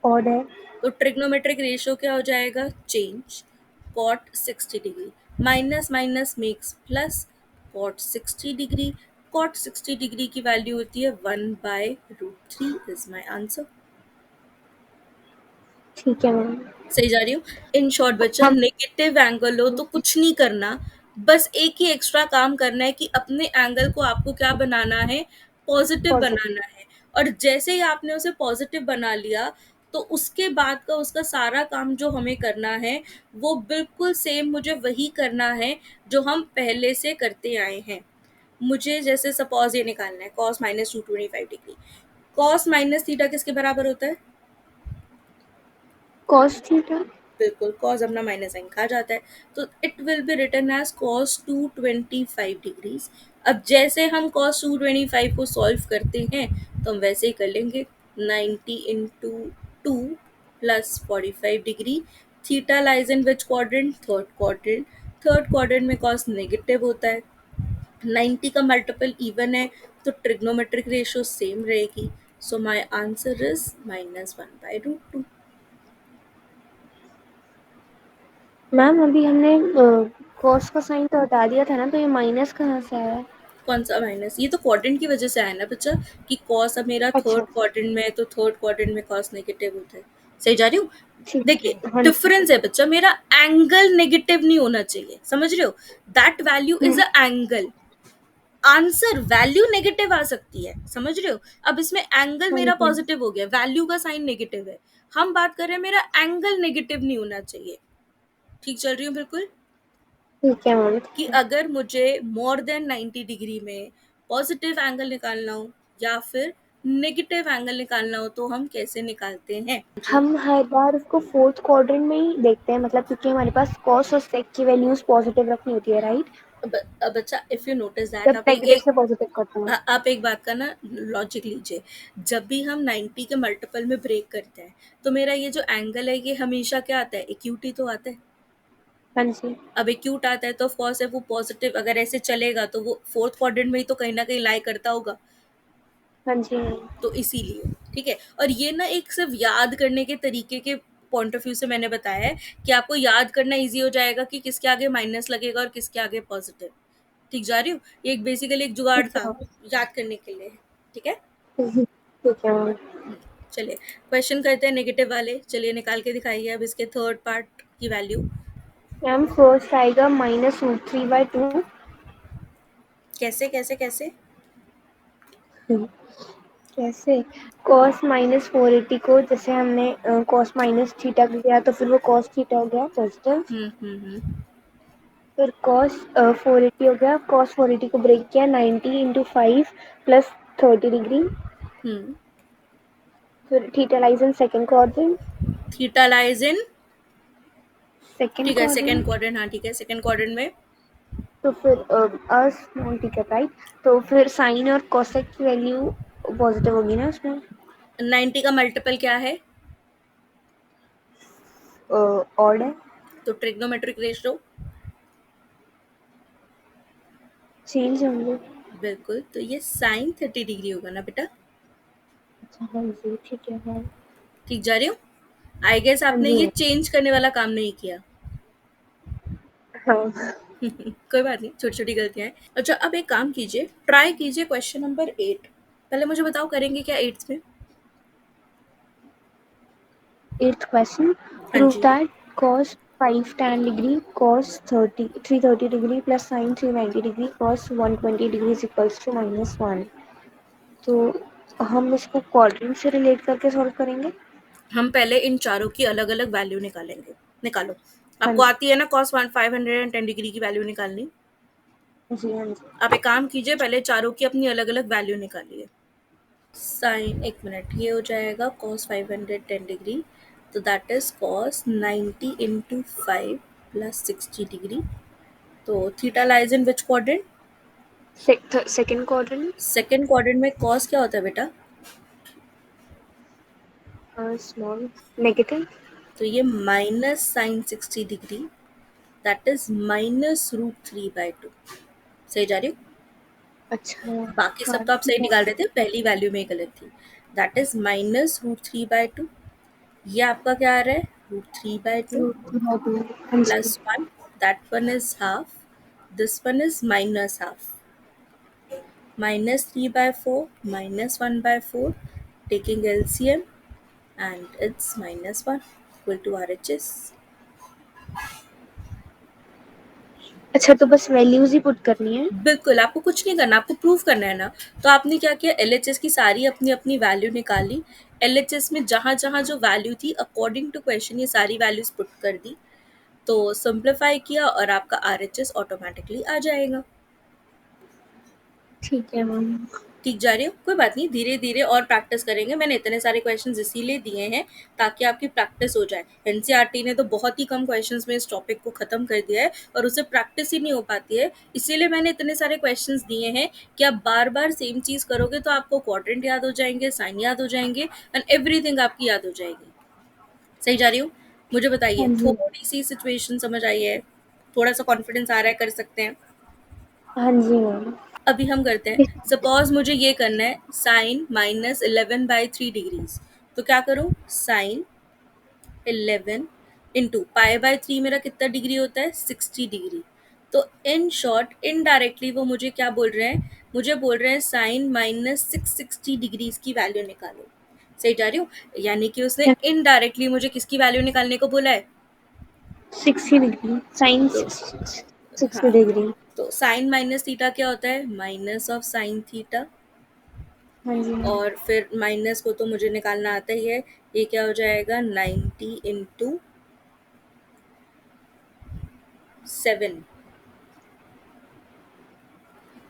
ऑड है। तो ट्रिग्नोमेट्रिक रेशियो क्या हो जाएगा? Change. Cot 60 degree minus minus makes plus. Cot 60 degree. Cot 60 degree की वैल्यू होती है 1/√3 इज माई आंसर। ठीक है मैम। सही जा रही हूँ? इन शॉर्ट बच्चा, हम नेगेटिव एंगल हो तो कुछ नहीं करना, बस एक ही एक्स्ट्रा काम करना है कि अपने एंगल को आपको क्या बनाना है? Positive positive. बनाना है। और जैसे ही आपने उसे पॉजिटिव बना लिया तो उसके बाद का उसका सारा काम जो हमें करना है वो बिल्कुल सेम मुझे वही करना है जो हम पहले से करते आए हैं। मुझे जैसे सपोज ये निकालना है cos -225 degree. cos minus theta किसके बराबर होता है? Cos theta. बिल्कुल, कॉस अपना माइनस साइन खा जाता है। तो it will be written as cos 225 degrees. अब जैसे हम कॉस 225 को सॉल्व करते हैं तो हम वैसे ही कर लेंगे। 90 into 2 plus 45 degree. Theta lies in which quadrant? Third quadrant. Third quadrant में कॉस नेगेटिव होता है। 90 का मल्टीपल इवन है तो ट्रिग्नोमेट्रिक रेशियो सेम रहेगी। सो माई आंसर इज -1/√2। मैम अभी हमने कॉस का साइन तो हटा दिया था ना, तो ये माइनस कहाँ से आया? कौन सा माइनस? ये तो क्वाड्रेंट की वजह से आया ना बच्चा, कि कॉस अब मेरा अच्छा। थर्ड क्वाड्रेंट में है तो थर्ड क्वाड्रेंट में कॉस नेगेटिव होता है। सही जा रही हूँ? ठीक है। देखिए हाँ जी। डिफरेंस है बच्चा, मेरा एंगल नेगेटिव नहीं होना चाहिए, समझ रहे हो? That value is a angle. Answer value negative आ सकती है, समझ रहे हो? अब इसमें एंगल हाँ मेरा जी। पॉजिटिव हो गया, वैल्यू का साइन नेगेटिव है। हम बात कर रहे हैं मेरा एंगल नेगेटिव नहीं होना चाहिए। ठीक चल रही हूँ बिल्कुल? ठीक है मैम। कि ठीक है। अगर मुझे मोर देन 90 डिग्री में पॉजिटिव एंगल निकालना हो या फिर नेगेटिव एंगल निकालना हो तो हम कैसे निकालते हैं जी? हम हर बार उसको फोर्थ क्वाड्रेंट में ही देखते हैं, मतलब क्योंकि हमारे पास कॉस और सेक की वैल्यूज पॉजिटिव रखनी होती है, राइट? अब अच्छा, इफ यू नोटिस दैट, जब नेगेटिव से पॉजिटिव करते हैं। आप एक बात का ना लॉजिक लीजिए। जब भी हम 90 के मल्टीपल में ब्रेक करते हैं तो मेरा ये जो एंगल है ये हमेशा क्या आता है? एक्यूट ही तो आता है। हाँ जी। अब एक्यूट आता है तो ऑफ कोर्स है वो पॉजिटिव, अगर ऐसे चलेगा तो वो फोर्थ क्वाड्रेंट में ही तो कहीं ना कहीं लाई करता होगा। हाँ जी। तो इसीलिए ठीक है। और ये ना एक सिर्फ याद करने के तरीके के पॉइंट ऑफ व्यू से मैंने बताया है कि आपको याद करना इजी हो जाएगा कि किसके आगे माइनस लगेगा और किसके आगे पॉजिटिव। ठीक जा रही हूँ? ये एक बेसिकली एक जुगाड़ ठीक था है याद करने के लिए। ठीक है। ठीक है मैम। चलिए क्वेश्चन करते हैं नेगेटिव वाले। चलिए निकाल के दिखाइए अब इसके थर्ड पार्ट की वैल्यू। मैम फर्स्ट आएगा -√3/2। कैसे कैसे कैसे? कैसे? cos -480 को जैसे हमने cos माइनस थीटा लिया तो फिर वो cos थीटा हो गया पॉजिटिव। हम्म। फिर cos 480 हो गया, cos 480 को ब्रेक किया 90 इंटू 5 प्लस 30 डिग्री। हम्म। फिर theta lies in second quadrant. Theta lies in, second ठीक है सेकंड क्वाड्रेंट। क्वाड्रेंट, हाँ ठीक है सेकंड क्वाड्रेंट में। तो फिर स्मॉल ठीक है राइट। तो फिर साइन और कोसेक की वैल्यू पॉजिटिव होगी ना उसमें। 90 का मल्टीपल क्या है? ऑड है। तो ट्रिग्नोमेट्रिक रेशियो। चेंज होंगे। बिल्कुल, तो ये साइन 30 डिग्री होगा ना बेटा। अच्छा हाँ जी ठीक है हाँ। ठीक जा रही हूँ? आई गेस हाँ आपने जी ये मैम। चेंज करने वाला काम नहीं किया। हाँ कोई बात नहीं, छोटी छोटी गलतियां हैं। अच्छा अब एक काम कीजिए, ट्राई कीजिए क्वेश्चन नंबर 8। पहले मुझे बताओ करेंगे क्या एट्थ में? Eighth question. हाँ प्रूव जी। That cos 5 tan degree cos 330 degree plus sin 390 degree cos 120 degree is equals to -1। तो हम इसको क्वाड्रेंट से रिलेट करके सॉल्व करेंगे। हम पहले इन चारों की अलग अलग वैल्यू निकालेंगे। निकालो। हाँ आपको आती है ना cos 510 डिग्री की वैल्यू निकालनी? जी हाँ जी। आप एक काम कीजिए, पहले चारों की अपनी अलग अलग वैल्यू निकालिए। साइन, एक मिनट, ये हो जाएगा cos 510 डिग्री, तो that is cos 90 into 5 plus 60 degree. तो theta lies in which quadrant? Second quadrant. Second quadrant में cos क्या होता है बेटा? Small negative. तो ये minus sine 60 degree, that is -√3/2। सही जा रही हूँ? अच्छा बाकी हाँ सब तो आप ठीक सही है। निकाल रहे थे, पहली वैल्यू में ही गलत थी। That is -√3/2। ये आपका क्या आ रहा है? √3/2 हाँ जी। plus 1, that one is half, this one is minus half. -3/4 -1/4, taking LCM, and it's -1 equal to RHS. अच्छा तो बस वैल्यूज ही पुट करनी है। बिल्कुल, आपको कुछ नहीं करना, आपको प्रूव करना है ना। तो आपने क्या किया, LHS की सारी अपनी अपनी वैल्यू निकाली। LHS में जहाँ जहाँ जो वैल्यू थी अकॉर्डिंग टू क्वेश्चन ये सारी वैल्यूज पुट कर दी। तो सिंप्लीफाई किया और आपका RHS ऑटोमेटिकली आ जाएगा। ठीक है मैम। ठीक जा रही हो? कोई बात नहीं, धीरे धीरे और प्रैक्टिस करेंगे। मैंने इतने सारे क्वेश्चंस इसीलिए दिए हैं ताकि आपकी प्रैक्टिस हो जाए। एनसीईआरटी ने तो बहुत ही कम क्वेश्चंस में इस टॉपिक को खत्म कर दिया है और उससे प्रैक्टिस ही नहीं हो पाती है। इसीलिए मैंने इतने सारे क्वेश्चंस दिए हैं कि आप बार बार सेम चीज करोगे तो आपको क्वाड्रेंट याद हो जाएंगे, साइन याद हो जाएंगे एंड एवरीथिंग आपकी याद हो जाएगी। सही जा रही हूँ? मुझे बताइए, हाँ जी। थोड़ी सी सिचुएशन समझ आई है? थोड़ा सा कॉन्फिडेंस आ रहा है, कर सकते हैं? हाँ जी मैम। अभी हम करते हैं, सपोज मुझे ये करना है साइन -11/3 डिग्रीज। तो क्या करूं, साइन 11 इंटू पाई/3 मेरा कितना डिग्री होता है, 60 डिग्री। तो इन शॉर्ट इनडायरेक्टली वो मुझे क्या बोल रहे हैं, मुझे बोल रहे हैं साइन -660 डिग्रीज की वैल्यू निकालो। सही जा रही हूँ? यानी कि उसने इनडायरेक्टली मुझे किसकी वैल्यू निकालने को बोला है? 60 डिग्री साइन तो 60 हाँ, डिग्री। तो साइन माइनस थीटा क्या होता है, माइनस ऑफ साइन थीटा। हाँ जी मैम। और फिर माइनस को तो मुझे निकालना आता ही है। ये क्या हो जाएगा, 90 into 7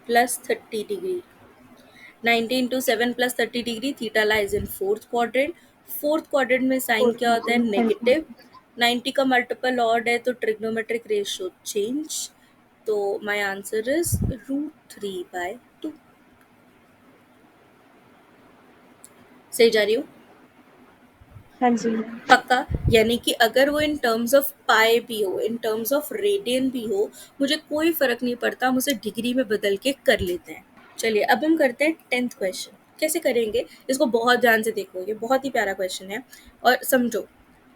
plus 30 degree. 90 into 7 plus 30 degree, theta lies in fourth quadrant. Fourth quadrant में साइन क्या होता है, हाँ जी। नेगेटिव। 90 का मल्टीपल ऑड है तो ट्रिग्नोमेट्रिक रेशियो चेंज। तो माय आंसर इज √3/2। सही जा रही हूँ? हाँ जी मैम। पक्का? यानी कि अगर वो इन टर्म्स ऑफ पाई भी हो, इन टर्म्स ऑफ रेडियन भी हो, मुझे कोई फर्क नहीं पड़ता, हम उसे डिग्री में बदल के कर लेते हैं। चलिए अब हम करते हैं 10th क्वेश्चन। कैसे करेंगे इसको बहुत ध्यान से देखो, ये बहुत ही प्यारा क्वेश्चन है और समझो।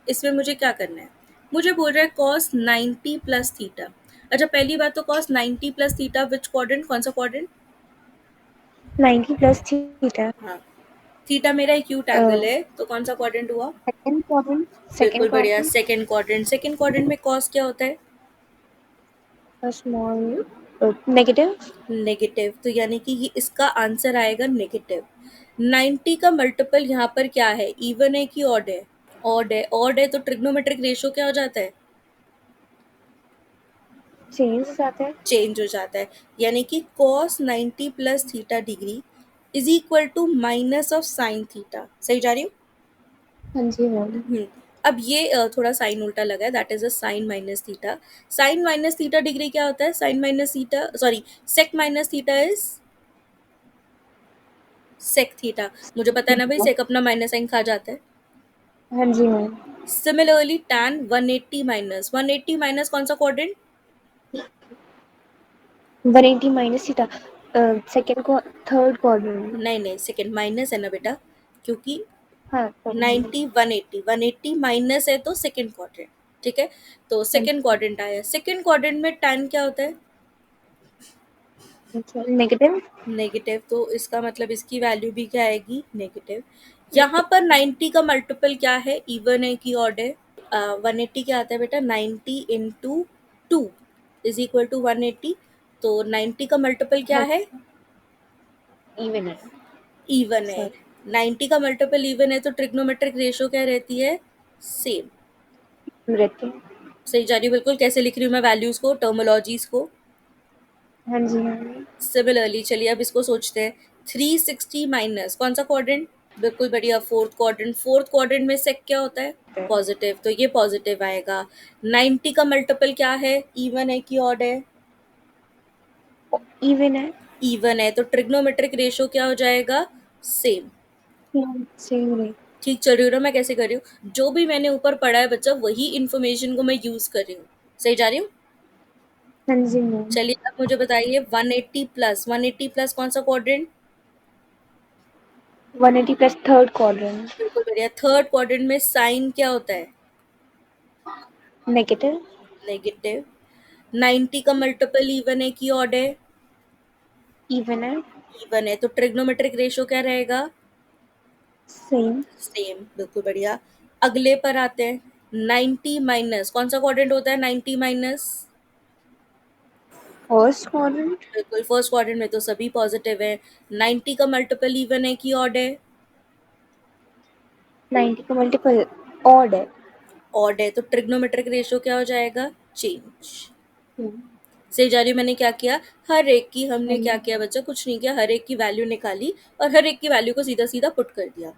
इसमें मुझे क्या करना है, मुझे बोल रहा है cos 90 प्लस थीटा। अच्छा, पहली बात तो cos 90 plus theta which quadrant, कौन सा क्वाड्रेंट? 90 प्लस थीटा, हाँ, थीटा मेरा एक्यूट एंगल है तो कौन सा क्वाड्रेंट हुआ? सेकंड क्वाड्रेंट, बिल्कुल सेकंड बढ़िया, quadrant, second quadrant. Second quadrant में cos क्या होता है? Small negative. नेगेटिव, तो यानी कि ये इसका आंसर आएगा नेगेटिव। 90 का मल्टीपल यहाँ पर क्या है, इवन है कि ऑड है? ऑड है, ऑड है तो ट्रिग्नोमेट्रिक रेशियो क्या हो जाता है? चेंज हो जाता है। चेंज हो जाता है। यानी कि cos 90 plus theta degree is equal to minus of sine theta. सही जा रही हूँ? हाँ जी मैम। अब ये थोड़ा साइन उल्टा लगा है, that is a sine minus theta. Sine minus theta degree क्या होता है? Sine minus theta, sorry, sec minus theta is sec theta. मुझे पता है ना भाई, सेक अपना माइनस साइन खा जाता है। हाँ जी ma'am. Similarly tan 180 minus 180 minus कौन सा क्वाड्रेंट? 180 माइनस थीटा, सेकंड को थर्ड क्वाड्रेंट। नहीं नहीं, सेकंड माइनस है ना बेटा, क्योंकि हाँ sorry। 90 180 180 माइनस है तो सेकंड क्वाड्रेंट। ठीक है, तो हाँ सेकंड क्वाड्रेंट आया। सेकंड क्वाड्रेंट में tan क्या होता है? जी नेगेटिव। नेगेटिव, तो इसका मतलब इसकी वैल्यू भी क्या आएगी? नेगेटिव। यहाँ पर 90 का मल्टीपल क्या है, इवन है कि ऑड है? 180 क्या आता है बेटा, 90 into two is equal to 180। तो 90 का मल्टीपल क्या हाँ है? इवन है। इवन है। सॉरी। 90 का मल्टीपल इवन है तो ट्रिग्नोमेट्रिक रेशियो क्या रहती है? सेम। रहते हैं। सही जा रही हूँ बिल्कुल? कैसे लिख रही हूँ मैं वैल्यूज को, टर्मोलॉजीज को? हाँ जी हाँ। सिमिलरली चलिए अब इसको सोचते हैं। 360 माइनस कौन सा क्वाड्रेंट? बिल्कुल बढ़िया, फोर्थ क्वाड्रेंट। फोर्थ क्वाड्रेंट में सेक क्या होता है? पॉजिटिव, तो ये पॉजिटिव आएगा। 90 का मल्टीपल क्या है, इवन है कि ऑड है? इवन है। इवन है, तो ट्रिग्नोमेट्रिक रेशियो क्या हो जाएगा? सेम। सेम रहे। ठीक चल रही हूँ ना मैं? कैसे कर रही हूँ, जो भी मैंने ऊपर पढ़ा है बच्चा, वही इन्फॉर्मेशन को मैं यूज कर रही हूँ। सही जा रही हूँ? हाँ जी मैम। चलिए अब मुझे बताइए 180 प्लस, 180 प्लस कौन सा क्वाड्रेंट? 180 plus third quadrant. बिल्कुल बढ़िया, थर्ड क्वाड्रेंट में साइन क्या होता है? नेगेटिव। नेगेटिव। 90 का मल्टीपल इवन है कि ऑड है? इवन है। इवन है, तो ट्रिग्नोमेट्रिक रेशियो क्या रहेगा? सेम। सेम, बिल्कुल बढ़िया। अगले पर आते हैं। 90 माइनस कौन सा क्वाड्रेंट होता है? 90 माइनस फर्स्ट क्वाड्रेंट। बिल्कुल फर्स्ट क्वाड्रेंट में तो सभी पॉजिटिव है। 90 का मल्टीपल इवन है कि ऑड है? 90 का मल्टीपल ऑड है। ऑड है, तो ट्रिग्नोमेट्रिक रेशियो क्या हो जाएगा? चेंज। हम्म, सही जा रही हूँ? मैंने क्या किया, हर एक की हाँ हमने क्या जी। किया बच्चा, कुछ नहीं किया, हर एक की वैल्यू निकाली और हर एक की वैल्यू को सीधा सीधा पुट कर दिया।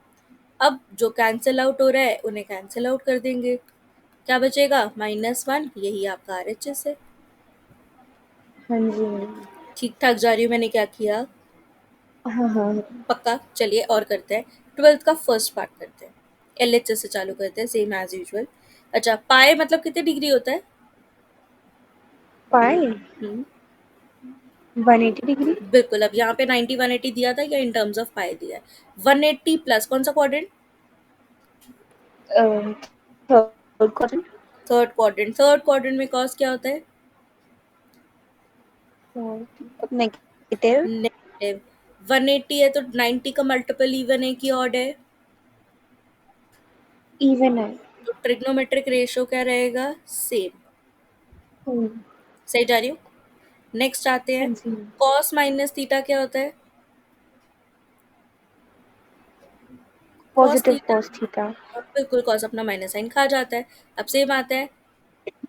अब जो कैंसिल आउट हो रहा है उन्हें कैंसिल आउट कर देंगे। क्या बचेगा? -1, यही आपका RHS है। हाँ जी मैम। ठीक ठाक जा रही हूँ? मैंने क्या किया? हाँ हाँ। पक्का? चलिए और करते हैं। 12th का फर्स्ट पार्ट करते हैं। LHS से चालू करते हैं, सेम एज यूजुअल। अच्छा, पाए मतलब कितने डिग्री होता है? पाई हम्म 180 डिग्री। बिल्कुल। अब यहाँ पे 90 180 दिया था या इन टर्म्स ऑफ पाई दिया है? 180 प्लस कौन सा quadrant? Third quadrant. Third quadrant. Third quadrant में कॉस क्या होता है? नेगेटिव। नेगेटिव। 180 है तो 90 का मल्टीपल इवन है कि ऑड है? इवन है। तो ट्रिग्नोमेट्रिक रेशियो क्या रहेगा? सेम। हम्म, सही जा रही हूँ? नेक्स्ट आते हाँ हैं। जी। कॉस माइनस थीटा क्या होता है? Cos positive theta, cos theta. बिल्कुल कॉस अपना माइनस साइन खा जाता है। अब सेम आता है।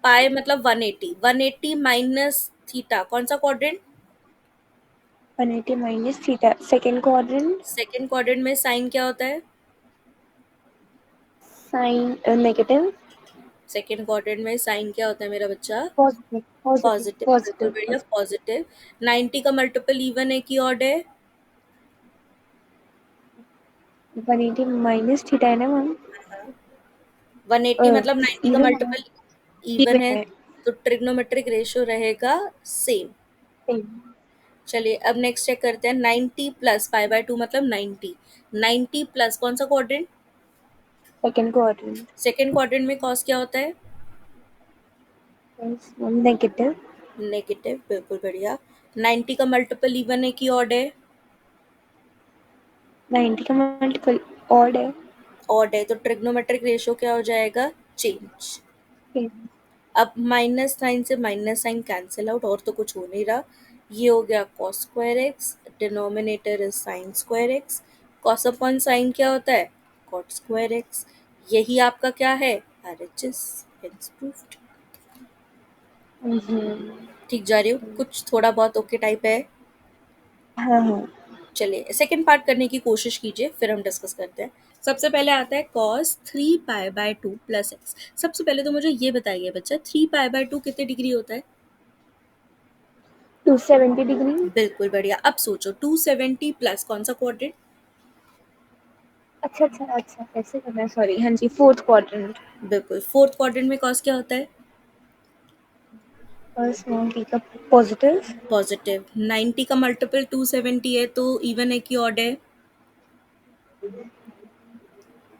पाई मतलब 180, 180 माइनस थीटा कौन सा quadrant? 180 minus theta, second quadrant. Second quadrant में साइन क्या होता है? Sign negative. सेकेंड क्वाड्रेंट में साइन क्या होता है मेरा बच्चा? पॉजिटिव पॉजिटिव पॉजिटिव, बिल्कुल पॉजिटिव बढ़िया, पॉजिटिव। पॉजिटिव। 90 का मल्टीपल इवन है कि ऑड है? 180 माइनस थीटा है ना मैम। 180 मतलब 90 का इवन है। मल्टीपल इवन इवन है, है। तो ट्रिग्नोमेट्रिक रेशियो रहेगा सेम। सेम। चलिए अब नेक्स्ट चेक करते हैं। 90 प्लस पाई बाय 2 मतलब 90। 90 प्लस कौन सा quadrant? Second quadrant second quadrant में कॉस क्या होता है? नेगेटिव। नेगेटिव, बिल्कुल बढ़िया। 90 का मल्टीपल इवन है कि ऑड है? 90 का मल्टीपल ऑड है। ऑड है, तो ट्रिग्नोमेट्रिक रेशियो क्या हो जाएगा? चेंज। अब माइनस साइन से माइनस साइन कैंसिल आउट, और तो कुछ हो नहीं रहा। ये हो गया cos square X, denominator is sine square X. Cos upon sine क्या होता है? Cot square X. यही आपका क्या है? RHS, hence proved. ठीक जा रही हो? कुछ थोड़ा बहुत ओके टाइप है? हाँ हाँ। चलिए सेकंड पार्ट करने की कोशिश कीजिए, फिर हम डिस्कस करते हैं। सबसे पहले आता है cos 3 pi by 2 plus x. सबसे पहले तो मुझे ये बताइए बच्चा, 3 पाई बाय 2 कितने डिग्री होता है? 270 डिग्री। बिल्कुल बढ़िया। अब सोचो 270 प्लस कौन सा क्वाड्रेंट? अच्छा अच्छा अच्छा, ऐसे करना है, सॉरी। हाँ जी, फोर्थ क्वाड्रेंट। बिल्कुल, फोर्थ क्वाड्रेंट में कॉस क्या होता है? और स्मॉल टी का पॉजिटिव। पॉजिटिव। 90 का मल्टीपल 270 है, तो इवन है कि ऑड है?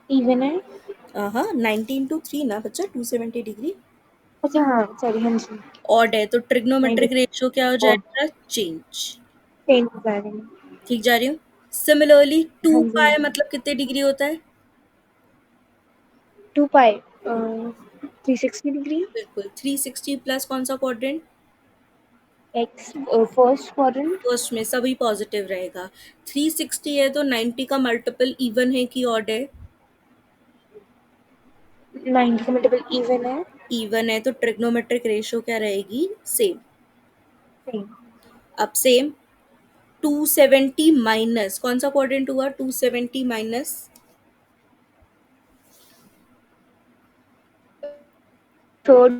इवन है। हाँ, 90 इंटू 3 ना बच्चा, 270 डिग्री। अच्छा हाँ, सॉरी, हाँ जी। ऑड है, तो ट्रिग्नोमेट्रिक 90 रेशियो क्या हो और जाएगा? चेंज। चेंज हो जाएगा। ठीक जा रही हूँ? सिमिलरली हाँ 2 जी। पाई मतलब कितने डिग्री होता है? 2 पाई 360 डिग्री। बिल्कुल, 360 प्लस कौन सा quadrant? X first quadrant. First में सभी पॉजिटिव रहेगा। 360 है तो 90 का मल्टीपल इवन है कि ऑड है? 90 का मल्टीपल इवन है। इवन है, तो ट्रिग्नोमेट्रिक रेशियो क्या रहेगी? सेम। सेम। अब सेम 270 माइनस कौन सा क्वाड्रेंट हुआ? 270 माइनस, थर्ड।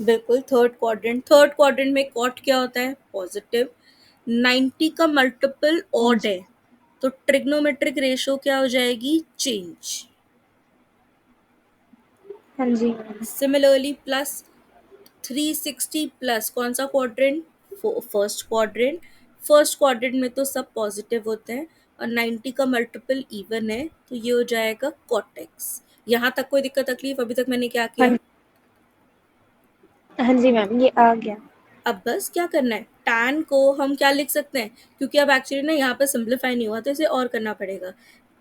बिल्कुल थर्ड क्वाड्रेंट। थर्ड क्वाड्रेंट में कॉट क्या होता है? पॉजिटिव। 90 का मल्टीपल हाँ ऑड जी। है, तो ट्रिग्नोमेट्रिक रेशियो क्या हो जाएगी? चेंज। हाँ जी। सिमिलरली प्लस 360 प्लस कौन सा quadrant? First quadrant. First quadrant में तो सब पॉजिटिव होते हैं, और 90 का मल्टीपल इवन है, तो ये हो जाएगा कॉटेक्स। यहाँ तक कोई दिक्कत तकलीफ? अभी तक मैंने क्या हाँ किया? हाँ जी मैम, ये आ गया। अब बस क्या करना है, tan को हम क्या लिख सकते हैं, क्योंकि अब एक्चुअली ना यहाँ पर सिंप्लीफाई नहीं हुआ, तो इसे और करना पड़ेगा।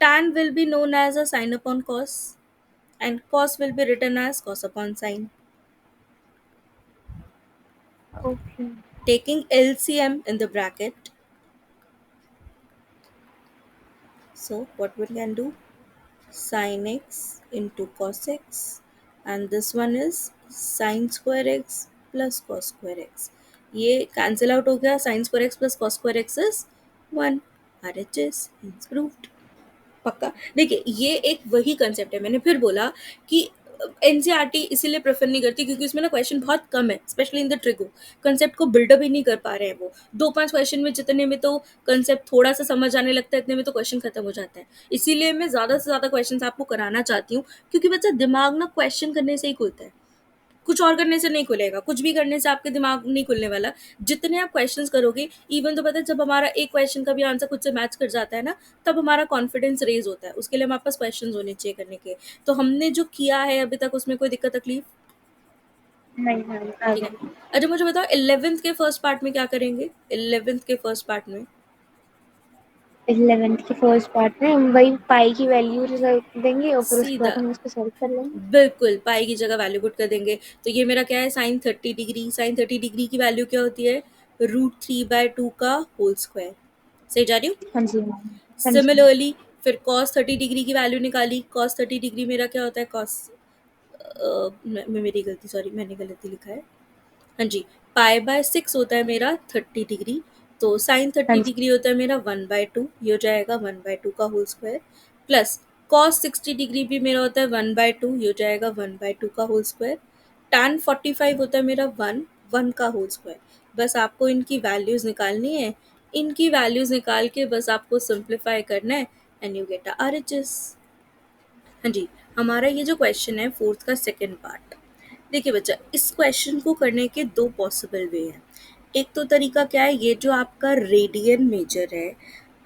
tan will be known as a sine upon cos, and cos will be written as cos upon sin. Okay. Taking LCM in the bracket, so what we can do? Sin x into cos x, and this one is sin square x plus cos square x. ये cancel out हो गया, sin square x plus cos square x is 1. RHS hence proved. पक्का। देखिए ये एक वही concept है, मैंने फिर बोला कि एनसीईआरटी इसीलिए प्रेफर नहीं करती क्योंकि इसमें ना क्वेश्चन बहुत कम है, specially in the trigo. Concept को बिल्डअप ही नहीं कर पा रहे हैं वो। 2-5 क्वेश्चन में जितने में तो कंसेप्ट थोड़ा सा समझ आने लगता है, इतने में तो क्वेश्चन खत्म हो जाता है। इसीलिए मैं ज़्यादा से ज़्यादा क्वेश्चन आपको कराना चाहती हूँ, क्योंकि बच्चा दिमाग ना क्वेश्चन करने से ही खुलता है, कुछ और करने से नहीं खुलेगा। कुछ भी करने से आपके दिमाग नहीं खुलने वाला। जितने आप क्वेश्चंस करोगे, इवन तो पता है जब हमारा एक क्वेश्चन का भी आंसर खुद से मैच कर जाता है ना, तब हमारा कॉन्फिडेंस रेज होता है। उसके लिए हमारे पास क्वेश्चंस होने चाहिए करने के। तो हमने जो किया है अभी तक, उसमें कोई दिक्कत तकलीफ? नहीं मैम, आ ठीक है। गया। अच्छा मुझे बताओ 11th के फर्स्ट पार्ट में क्या करेंगे? 11th के फर्स्ट पार्ट में 11th के फर्स्ट पार्ट में हम वही पाई की वैल्यू रिजल्ट देंगे और फिर उसके सीधा, बाद हम इसको सॉल्व कर लेंगे। बिल्कुल पाई की जगह वैल्यू पुट कर देंगे। तो ये मेरा क्या है? Sine 30 degree. साइन 30 डिग्री की वैल्यू क्या होती है? √3/2 का होल स्क्वायर। सही जा रही हूँ? हाँ जी मैम। हाँ जी। सिमिलरली फिर cos 30 डिग्री की वैल्यू निकाली। cos 30 डिग्री मेरा क्या होता है? cos मेरी गलती, सॉरी मैंने गलती लिखा है। हाँ जी, π/6 होता है मेरा 30 डिग्री। तो साइन हाँ थर्टी जी। डिग्री होता है मेरा 1/2, ये हो जाएगा 1/2 का whole square. Plus cos 60 degree भी मेरा होता है 1/2, ये हो जाएगा 1/2 का होल स्क्वायर। tan 45 होता है मेरा 1 का होल स्क्वायर। बस आपको इनकी वैल्यूज निकालनी है। इनकी वैल्यूज निकाल के बस आपको सिंप्लीफाई करना है, and you get R H S. हाँ जी, हमारा ये जो क्वेश्चन है फोर्थ का सेकेंड पार्ट। देखिए बच्चा, इस क्वेश्चन को करने के दो पॉसिबल वे हैं। एक तो तरीका क्या है, ये जो आपका रेडियन मेजर है,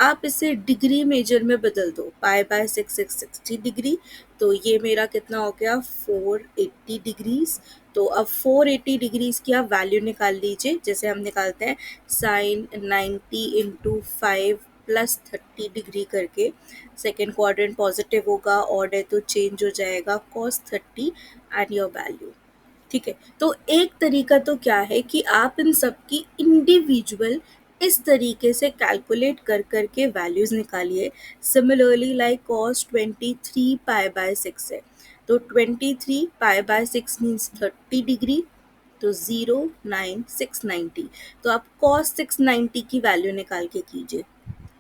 आप इसे डिग्री मेजर में बदल दो, पाई बाय 660 डिग्री, तो ये मेरा कितना हो गया 480 डिग्रीज। तो अब 480 डिग्रीज की आप वैल्यू निकाल लीजिए, जैसे हम निकालते हैं साइन 90 इंटू 5 प्लस 30 डिग्री करके। सेकेंड क्वाड्रेंट पॉजिटिव होगा, ऑड है तो चेंज हो जाएगा cos 30 एंड योर वैल्यू। ठीक है, तो एक तरीका तो क्या है कि आप इन सब की इंडिविजुअल इस तरीके से कैलकुलेट कर करके वैल्यूज निकालिए। Similarly like cos 23 pi by 6 है, तो 23 पाई बाय 6 मीन्स 30 डिग्री, तो 09690, तो आप cos 690 की वैल्यू निकाल के कीजिए।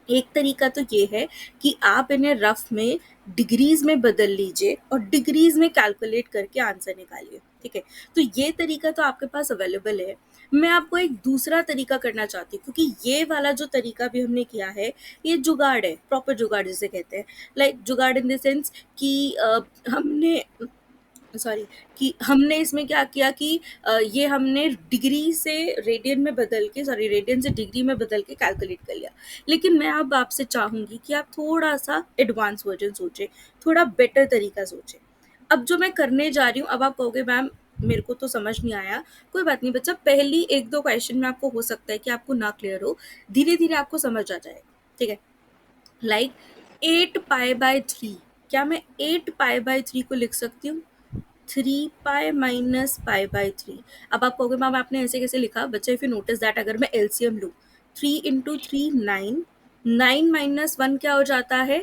एक तरीका तो ये है कि आप इन्हें रफ में डिग्रीज में बदल लीजिए और डिग्रीज में कैलकुलेट करके आंसर निकालिए। ठीक है, तो ये तरीका तो आपके पास अवेलेबल है। मैं आपको एक दूसरा तरीका करना चाहती हूँ, क्योंकि ये वाला जो तरीका भी हमने किया है ये जुगाड़ है, प्रॉपर जुगाड़ जिसे कहते हैं। लाइक जुगाड़ इन द सेंस कि हमने सॉरी कि हमने इसमें क्या किया कि ये हमने डिग्री से रेडियन में बदल के, सॉरी रेडियन से डिग्री में बदल के कैलकुलेट कर लिया। लेकिन मैं अब आपसे चाहूंगी कि आप थोड़ा सा एडवांस वर्जन सोचें, थोड़ा बेटर तरीका सोचें। अब जो मैं करने जा रही हूँ, अब आप कहोगे मैम मेरे को तो समझ नहीं आया। कोई बात नहीं बच्चा, पहली एक दो क्वेश्चन में आपको हो सकता है कि आपको ना क्लियर हो, धीरे धीरे आपको समझ आ जाएगा। ठीक है, लाइक 8 पाई बाय 3, क्या मैं 8 पाई बाय 3 को लिख सकती हूँ? 3 पाई माइनस पाई बाय 3। अब आप कहोगे मैम आपने ऐसे कैसे लिखा? बच्चा इफ यू नोटिस दैट अगर मैं एलसीएम लूँ, 3 इंटू 3 9, 9 - 1 क्या हो जाता है?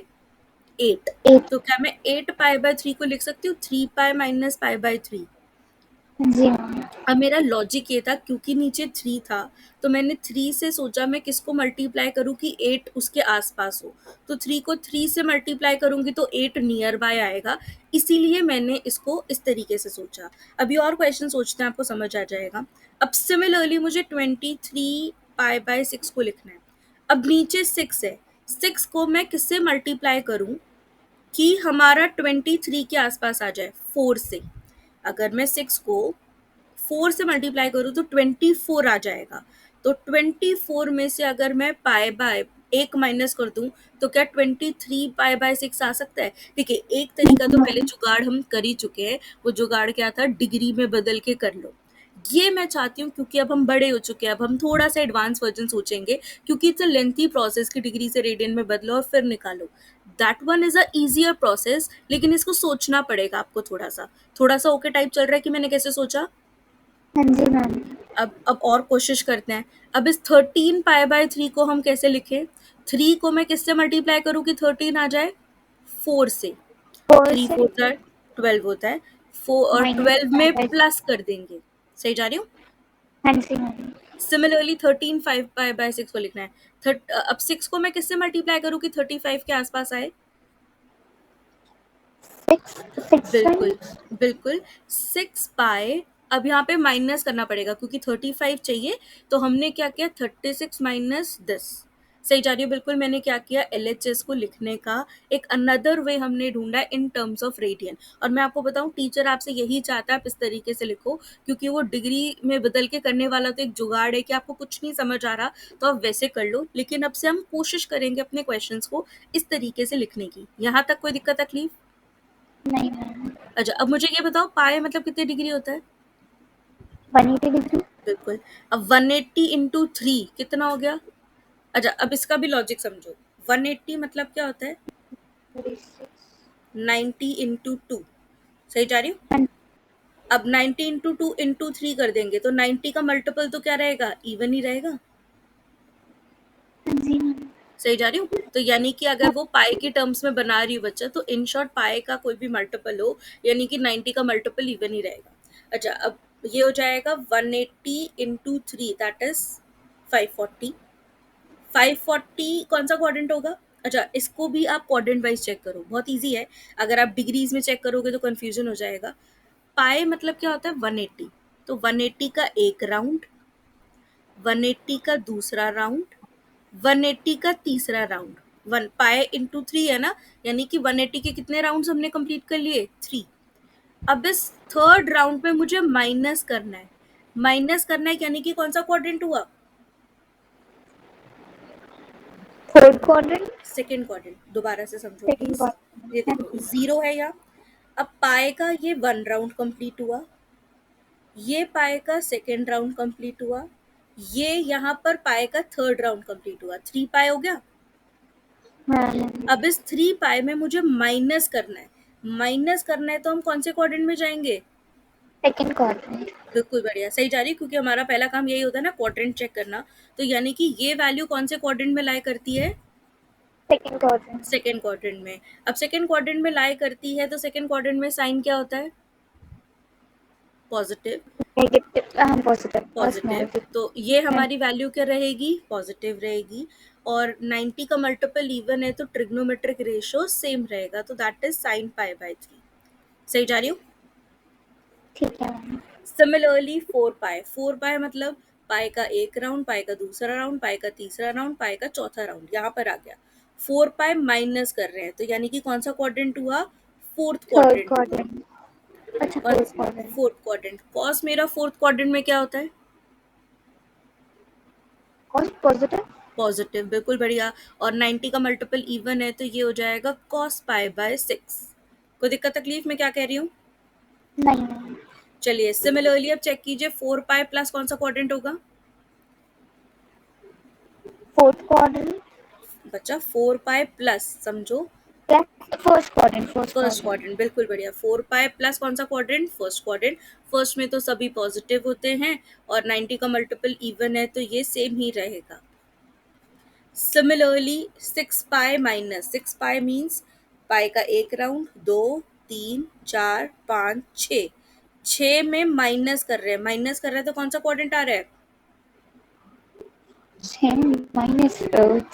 8। एट। तो क्या मैं 8 पाई बाय 3 को लिख सकती हूँ 3 पाई माइनस पाई बाय 3? जी मैम। अब मेरा लॉजिक ये था, क्योंकि नीचे 3 था तो मैंने 3 से सोचा मैं किसको मल्टीप्लाई करूँ कि 8 उसके आसपास हो। तो 3 को 3 से मल्टीप्लाई करूंगी तो 8 नियर बाय आएगा, इसीलिए मैंने इसको इस तरीके से सोचा। अभी और क्वेश्चन सोचते हैं, आपको समझ आ जाएगा। अब सिमिलरली मुझे 23 पाई बाय 6 को लिखना है। अब नीचे 6 है, 6 को मैं किससे मल्टीप्लाई करूं कि हमारा 23 के आसपास आ जाए? 4 से। अगर मैं 6 को 4 से मल्टीप्लाई करूँ तो 24 आ जाएगा। तो 24 में से अगर मैं पाई बाय एक माइनस कर दूं तो क्या 23 पाई बाय 6 आ सकता है? ठीक है, एक तरीका तो पहले जुगाड़ हम कर ही चुके हैं। वो जुगाड़ क्या था? डिग्री में बदल के कर लो। ये मैं चाहती हूँ क्योंकि अब हम बड़े हो चुके हैं, अब हम थोड़ा सा एडवांस वर्जन सोचेंगे, क्योंकि इट्स अ लेंथी प्रोसेस की डिग्री से रेडियन में बदलो और फिर निकालो। That one is a easier process, लेकिन इसको सोचना पड़ेगा आपको थोड़ा सा ओके टाइप चल रहा है कि मैंने कैसे सोचा। हाँ जी मैम। अब और कोशिश करते हैं। अब इस 13 पाई बाय 3 को हम कैसे लिखें? 3 को मैं किससे मल्टीप्लाई करूं कि 13 आ जाए? 4 से। फोर थ्री से फोर जा 12 होता है, 4 और माइनस 12 फाइव में बाई। प्लस कर देंगे। सही जा रही हूँ? हाँ जी मैम। सिमिलरली 13 5 पाई बाय 6 को लिखना है। अब 6 को मैं किससे मल्टीप्लाई करूँ कि 35 के आसपास आए? सिक्स बिल्कुल, टाइम्स। बिल्कुल। 6 पाई, अब यहाँ पे माइनस करना पड़ेगा क्योंकि 35 चाहिए, तो हमने क्या किया 36 माइनस 10। सही जा रही हो बिल्कुल। मैंने क्या किया, एलएचएस को लिखने का एक अनदर वे हमने ढूंढा इन टर्म्स ऑफ रेडियन। और मैं आपको बताऊं टीचर आपसे यही चाहता है आप इस तरीके से लिखो, क्योंकि वो डिग्री में बदल के करने वाला तो एक जुगाड़ है कि आपको कुछ नहीं समझ आ रहा तो आप वैसे कर लो, लेकिन अब से हम कोशिश करेंगे अपने क्वेश्चंस को इस तरीके से लिखने की। यहाँ तक कोई दिक्कत तकलीफ? नहीं मैम। अच्छा, अब मुझे ये बताओ पाए मतलब कितने डिग्री होता है? 180 डिग्री। बिल्कुल। अब 180 इंटू 3 कितना हो गया? अच्छा, अब इसका भी लॉजिक समझो। 180 मतलब क्या होता है? 36। 90 इंटू 2। सही जा रही हूँ? हाँ अब 90 इंटू 2 इंटू 3 कर देंगे तो 90 का मल्टीपल तो क्या रहेगा? इवन ही रहेगा। जी मैम। सही जा रही हूँ? तो यानी कि अगर वो पाई के टर्म्स में बना रही हो बच्चा, तो इन शॉर्ट पाई का कोई भी मल्टीपल हो, यानी कि 90 का मल्टीपल इवन ही रहेगा। अच्छा, अब ये हो जाएगा 180 इंटू 3 दैट इज 540। 540 कौन सा क्वाड्रेंट होगा? अच्छा, इसको भी आप क्वाड्रेंट वाइज चेक करो, बहुत इजी है। अगर आप डिग्रीज में चेक करोगे तो कंफ्यूजन हो जाएगा। पाई मतलब क्या होता है? 180। तो 180 का एक राउंड, 180 का दूसरा राउंड, 180 का तीसरा राउंड। वन पाई इंटू 3 है ना, यानी कि 180 के कितने राउंड्स हमने कंप्लीट कर लिए? 3। अब इस थर्ड राउंड में मुझे माइनस करना है। यानी कि कौन सा क्वाड्रेंट हुआ? थर्ड क्वाड्रेंट, सेकेंड क्वाड्रेंट, दोबारा से समझो सेकंड प्लीज। ये क्वाड्रेंट। देखो 0 है यहाँ। अब पाए का ये 1 राउंड कंप्लीट हुआ, ये पाए का सेकेंड राउंड कंप्लीट हुआ, ये यहाँ पर पाए का थर्ड राउंड कंप्लीट हुआ, 3 पाए हो गया। हाँ, अब इस 3 पाए में मुझे माइनस करना है, माइनस करना है तो हम कौन से क्वाड्रेंट में जाएंगे? Second quadrant. बिल्कुल बढ़िया, सही जा रही है, क्योंकि हमारा पहला काम यही होता है ना, क्वाड्रेंट चेक करना। तो यानी कि ये वैल्यू कौन से क्वाड्रेंट में लाई करती है? Second quadrant. सेकेंड क्वाड्रेंट में। अब सेकेंड क्वाड्रेंट में लाई करती है तो सेकेंड क्वाड्रेंट में साइन क्या होता है? पॉजिटिव। नेगेटिव, हाँ पॉजिटिव और स्मॉल। पॉजिटिव, तो ये हमारी वैल्यू क्या रहेगी? पॉजिटिव रहेगी। और 90 का मल्टीपल इवन है तो ट्रिग्नोमेट्रिक रेशियो सेम रहेगा, तो that is sine pi by 3। सही जा रही हूँ? ठीक है। सिमिलरली 4 पाई, 4 पाई मतलब पाई का एक राउंड, पाई का दूसरा राउंड, पाई का तीसरा राउंड, पाई का चौथा राउंड, यहाँ पर आ गया। 4 पाई माइनस कर रहे हैं तो यानी कि कौन सा क्वाड्रेंट हुआ? फोर्थ थर्ड क्वाड्रेंट हुआ। क्वाड्रेंट। अच्छा, और fourth quadrant. Fourth quadrant, cos मेरा फोर्थ क्वाड्रेंट में क्या होता है? कौन पॉजिटिव? पॉजिटिव, बिल्कुल बढ़िया। और 90 का मल्टीपल इवन है तो ये हो जाएगा कॉस पाई बाय 6। कोई दिक्कत तकलीफ में क्या कह रही हूँ? नहीं। चलिए सिमिलरली अब चेक कीजिए, 4 पाई प्लस कौन सा क्वाड्रेंट होगा? फोर्थ क्वाड्रेंट बच्चा 4 पाई प्लस, समझो, first quadrant, first first quadrant. Quadrant, बिल्कुल बढ़िया। 4 पाई प्लस कौन सा क्वाड्रेंट? First quadrant. फर्स्ट में तो सभी पॉजिटिव होते हैं और 90 का मल्टीपल इवन है तो ये सेम ही रहेगा। सिमिलरली 6 पाई माइनस 6 पाई मीन्स पाई का एक राउंड, 2, 3, 4, 5, 6, 6 में माइनस कर रहे हैं, माइनस कर रहे हैं तो कौन सा क्वाड्रेंट आ रहा है? Same minus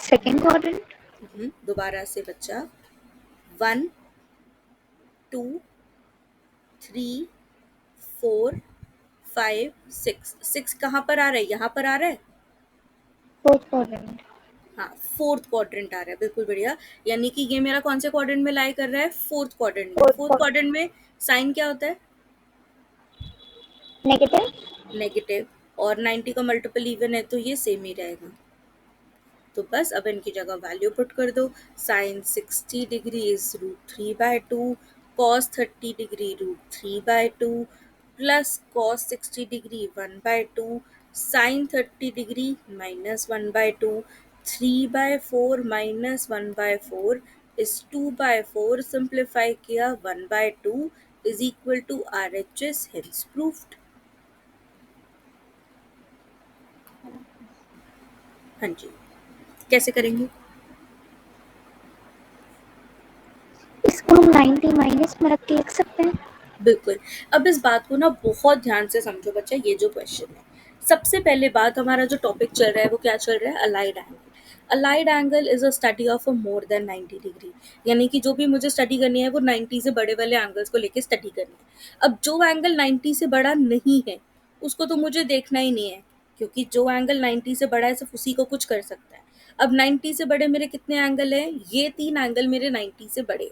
second quadrant. दोबारा से बच्चा, 1, 2, 3, 4, 5, 6, 6 कहाँ पर आ रहा है? यहाँ पर आ रहा है। Fourth quadrant. हाँ, फोर्थ क्वाड्रेंट आ रहा है, बिल्कुल बढ़िया। यानी कि ये मेरा कौन से क्वाड्रेंट में लाई कर रहा है? फोर्थ क्वाड्रेंट में। Fourth fourth quadrant. क्वाड्रेंट में साइन क्या होता है? नेगेटिव। नेगेटिव। और 90 का मल्टीपल इवन है तो ये सेम ही रहेगा। तो बस अब इनकी जगह वैल्यू पुट कर दो। Sine 60 degree is √3/2, cos 30 degree √3/2, plus cos 60 degree 1/2, sine 30 degree -1/2, 3/4 -1/4 is 2/4, simplify किया 1/2 is equal to RHS, hence proofed. हाँ जी, कैसे करेंगे? इसको हम 90 माइनस में रख के लिख सकते हैं। बिल्कुल। अब इस बात को ना बहुत ध्यान से समझो बच्चा, ये जो क्वेश्चन है, सबसे पहले बात, हमारा जो टॉपिक चल रहा है वो क्या चल रहा है? Allied angle. Allied angle is a study of a more than 90 degree, यानी कि जो भी मुझे स्टडी करनी है वो 90 से बड़े वाले एंगल्स को लेके स्टडी करनी है। अब जो एंगल 90 से बड़ा नहीं है उसको तो मुझे देखना ही नहीं है, क्योंकि जो एंगल 90 से बड़ा है सिर्फ उसी को कुछ कर सकता है। अब 90 से बड़े मेरे कितने एंगल हैं? ये 3 एंगल मेरे 90 से बड़े हैं।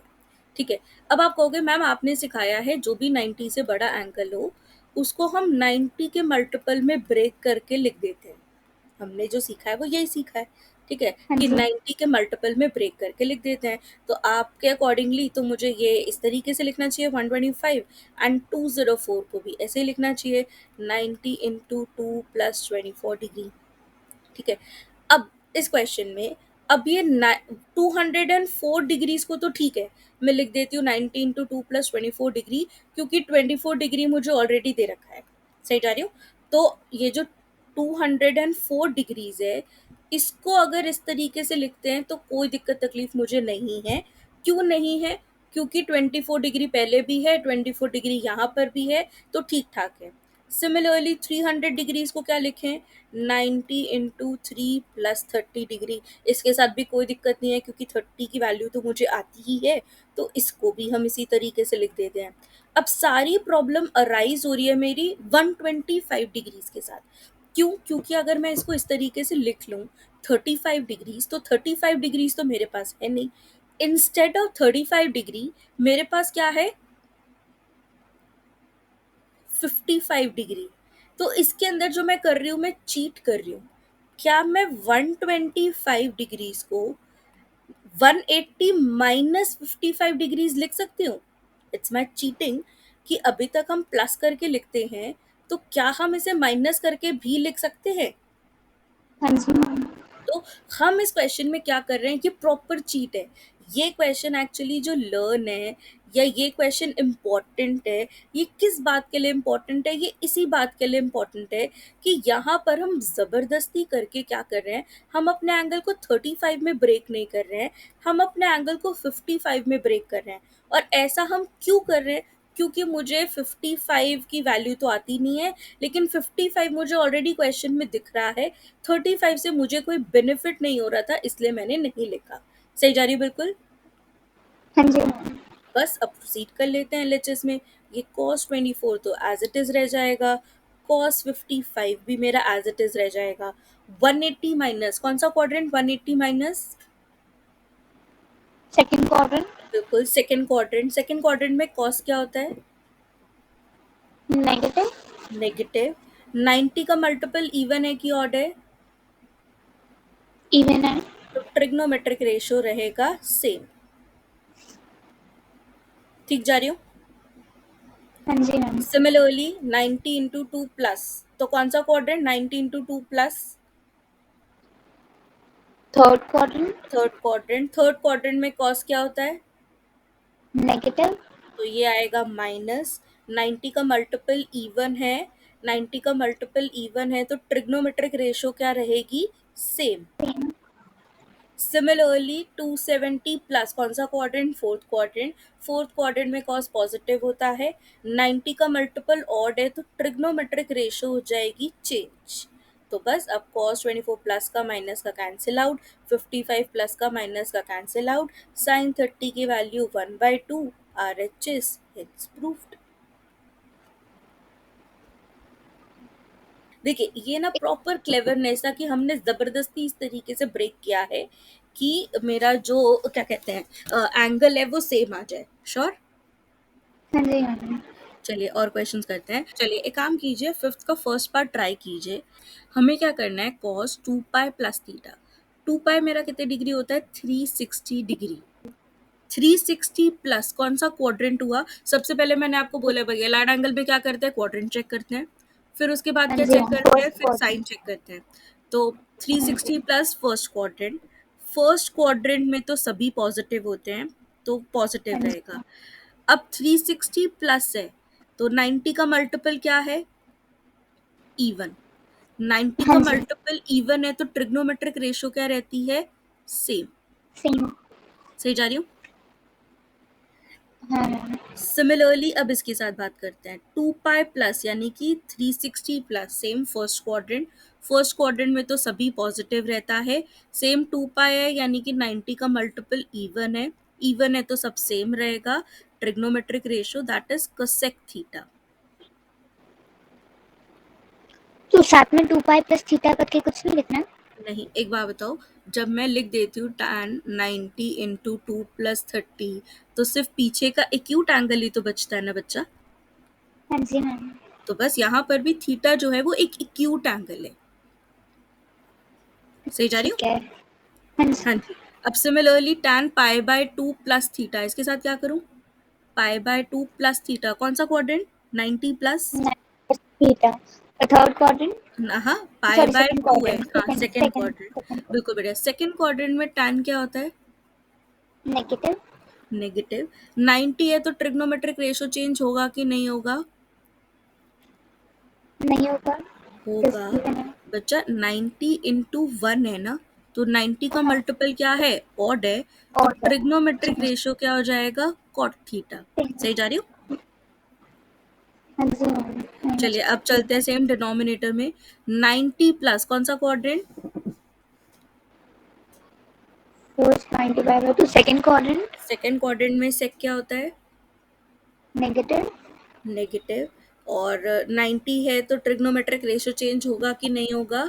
ठीक है। अब आप कहोगे मैम आपने सिखाया है जो भी 90 से बड़ा एंगल हो उसको हम 90 के मल्टीपल में ब्रेक करके लिख देते हैं। हमने जो सीखा है वो यही सीखा है। ठीक है, हाँ कि जी। 90 के मल्टीपल में ब्रेक करके लिख देते हैं। तो आपके अकॉर्डिंगली तो मुझे ये इस तरीके से लिखना चाहिए 125, एंड 204 को भी ऐसे ही लिखना चाहिए 90 इंटू 2 प्लस 24 डिग्री। ठीक है। अब इस क्वेश्चन में, अब ये 204 डिग्रीज को तो ठीक है, मैं लिख देती हूँ 90 इंटू 2 प्लस 24 डिग्री, क्योंकि 24 डिग्री मुझे ऑलरेडी दे रखा है। सही जा रही हूँ? तो ये जो 204 डिग्रीज है, इसको अगर इस तरीके से लिखते हैं तो कोई दिक्कत तकलीफ मुझे नहीं है। क्यों नहीं है? क्योंकि 24 डिग्री पहले भी है, 24 डिग्री यहाँ पर भी है, तो ठीक ठाक है। सिमिलरली 300 डिग्रीज को क्या लिखें? 90 इंटू 3 प्लस 30 डिग्री। इसके साथ भी कोई दिक्कत नहीं है क्योंकि 30 की वैल्यू तो मुझे आती ही है, तो इसको भी हम इसी तरीके से लिख देते हैं। अब सारी प्रॉब्लम अराइज हो रही है मेरी 125 डिग्रीज के साथ। क्यों? क्योंकि अगर मैं इसको इस तरीके से लिख लूँ 35 डिग्रीज, तो 35 डिग्रीज तो मेरे पास है नहीं। इंस्टेड ऑफ 35 डिग्री मेरे पास क्या है? 55 डिग्री। तो इसके अंदर जो मैं कर रही हूँ, मैं चीट कर रही हूँ। क्या मैं 125 डिग्रीज को 180 माइनस 55 डिग्रीज लिख सकती हूँ? इट्स माई चीटिंग कि अभी तक हम प्लस करके लिखते हैं, तो क्या हम इसे माइनस करके भी लिख सकते हैं? हाँ जी मैम। तो हम इस क्वेश्चन में क्या कर रहे हैं, ये प्रॉपर चीट है। ये क्वेश्चन एक्चुअली जो लर्न है, या ये क्वेश्चन इम्पॉर्टेंट है, ये किस बात के लिए इम्पॉर्टेंट है? ये इसी बात के लिए इम्पॉर्टेंट है कि यहाँ पर हम ज़बरदस्ती करके क्या कर रहे हैं, हम अपने एंगल को 35 में ब्रेक नहीं कर रहे हैं, हम अपने एंगल को 55 में ब्रेक कर रहे हैं। और ऐसा हम क्यों कर रहे हैं? क्योंकि मुझे 55 की वैल्यू तो आती नहीं है, लेकिन 55 मुझे ऑलरेडी क्वेश्चन में दिख रहा है, 35 से मुझे कोई बेनिफिट नहीं हो रहा था, इसलिए मैंने नहीं लिखा। सही जा रही बिल्कुल? हाँ जी मैम। बस अब प्रोसीड कर लेते हैं एलएचएस में। ये cos 24 तो एज इट इज रह जाएगा, cos 55 भी मेरा एज इट इज रह जाएगा। 180 माइनस कौन सा क्वाड्रेंट? 180 minus second quadrant. बिल्कुल सेकंड क्वाड्रेंट। सेकंड क्वाड्रेंट में cos क्या होता है? नेगेटिव। नेगेटिव। 90 का मल्टीपल इवन है कि ऑड है? इवन है। तो ट्रिग्नोमेट्रिक रेशियो रहेगा सेम। ठीक जा रही हूँ? हाँ जी मैम। सिमिलरली 90 इंटू 2 प्लस, तो कौन सा quadrant? 90 into 2 plus third quadrant. Third quadrant. Third quadrant में कॉस क्या होता है? नेगेटिव। तो ये आएगा माइनस। 90 का मल्टीपल इवन है, 90 का मल्टीपल इवन है, तो ट्रिग्नोमेट्रिक रेशियो क्या रहेगी? सेम। सेम। सिमिलरली 270 प्लस कौन सा quadrant? Fourth quadrant. Fourth quadrant में कॉस पॉजिटिव होता है, 90 का मल्टीपल ऑड है, तो ट्रिग्नोमेट्रिक रेशियो हो जाएगी चेंज। तो बस अब cos 24 प्लस का माइनस का कैंसिल आउट, 55 प्लस का माइनस का कैंसिल आउट, साइन 30 की वैल्यू 1/2 RHS, इट्स प्रूफ्ड। देखिए ये ना प्रॉपर क्लेवरनेस था कि हमने जबरदस्ती इस तरीके से ब्रेक किया है कि मेरा जो क्या कहते हैं एंगल है वो सेम आ जाए। श्योर? हाँ जी मैम। चलिए और क्वेश्चंस करते हैं। चलिए एक काम कीजिए, फिफ्थ का फर्स्ट पार्ट ट्राई कीजिए। हमें क्या करना है, cos 2 पाई प्लस थीटा। 2 पाई मेरा कितने डिग्री होता है? 360 डिग्री। 360 प्लस कौन सा क्वाड्रेंट हुआ? सबसे पहले मैंने आपको बोला भैया लाइट एंगल में क्या करते हैं, क्वाड्रेंट चेक करते हैं। फिर उसके बाद हाँ क्या जी चेक मैम, करते हैं? फर्स्ट फिर साइन क्वाड्रेंट। चेक करते हैं। तो हाँ 360 जी। Plus first quadrant. First quadrant में तो सभी पॉजिटिव होते हैं, तो पॉजिटिव हाँ जी। रहेगा। अब 360 प्लस है, तो 90 का मल्टीपल क्या है? इवन। 90 हाँ का जी। मल्टीपल इवन है, तो ट्रिग्नोमेट्रिक रेशियो क्या रहती है? सेम। सेम। सही जा रही हूँ? हाँ मैम। सिमिलरली अब इसके साथ बात करते हैं, 2 पाई प्लस यानी कि 360 plus, same first quadrant. First quadrant में तो सभी पॉजिटिव रहता है, सेम 2 पाई है यानी कि 90 का मल्टीपल इवन है, इवन है तो सब सेम रहेगा। Trigonometric ratio that is cosec theta. तो साथ में 2 पाई प्लस थीटा करके कुछ नहीं लिखना? नहीं, एक बात बताओ, जब मैं लिख देती हूँ tan 90 इंटू 2 + 30, तो सिर्फ पीछे का एक्यूट एंगल ही तो बचता है ना बच्चा। हाँ जी मैम। तो बस यहाँ पर भी थीटा जो है वो एक एक्यूट एंगल है। सही जा रही हूँ? ठीक है। हाँ जी। हाँ जी। अब सिमिलरली tan π/2 प्लस थीटा, इसके साथ क्या करूँ? π/2 प्लस थीटा कौन सा quadrant? 90 plus. Theta. Third quadrant. हाँ, पाई सॉरी, बाय सेकंड टू है, क्वाड्रेंट। हाँ second second second quadrant. Second. बिल्कुल बढ़िया। सेकेंड क्वाड्रेंट में tan क्या होता है? नेगेटिव। नेगेटिव। 90 है तो ट्रिग्नोमेट्रिक रेशियो चेंज होगा कि नहीं होगा? नहीं होगा। होगा। प्लस इवन है। बच्चा 90 इंटू 1 है ना, तो 90 का हाँ। मल्टीपल क्या है? ऑड है। तो और ट्रिग्नोमेट्रिक चेंज। रेशियो क्या हो जाएगा? Cot theta. सही जा रही हूँ? हाँ जी मैम। चलिए माइनस अब चलते थीटा। हैं सेम डिनोमिनेटर में। 90 प्लस कौन सा quadrant? Force 90/2 second quadrant. Second quadrant में सेक क्या होता है? नेगेटिव। नेगेटिव। और 90 है तो ट्रिग्नोमेट्रिक रेशियो चेंज होगा कि नहीं होगा?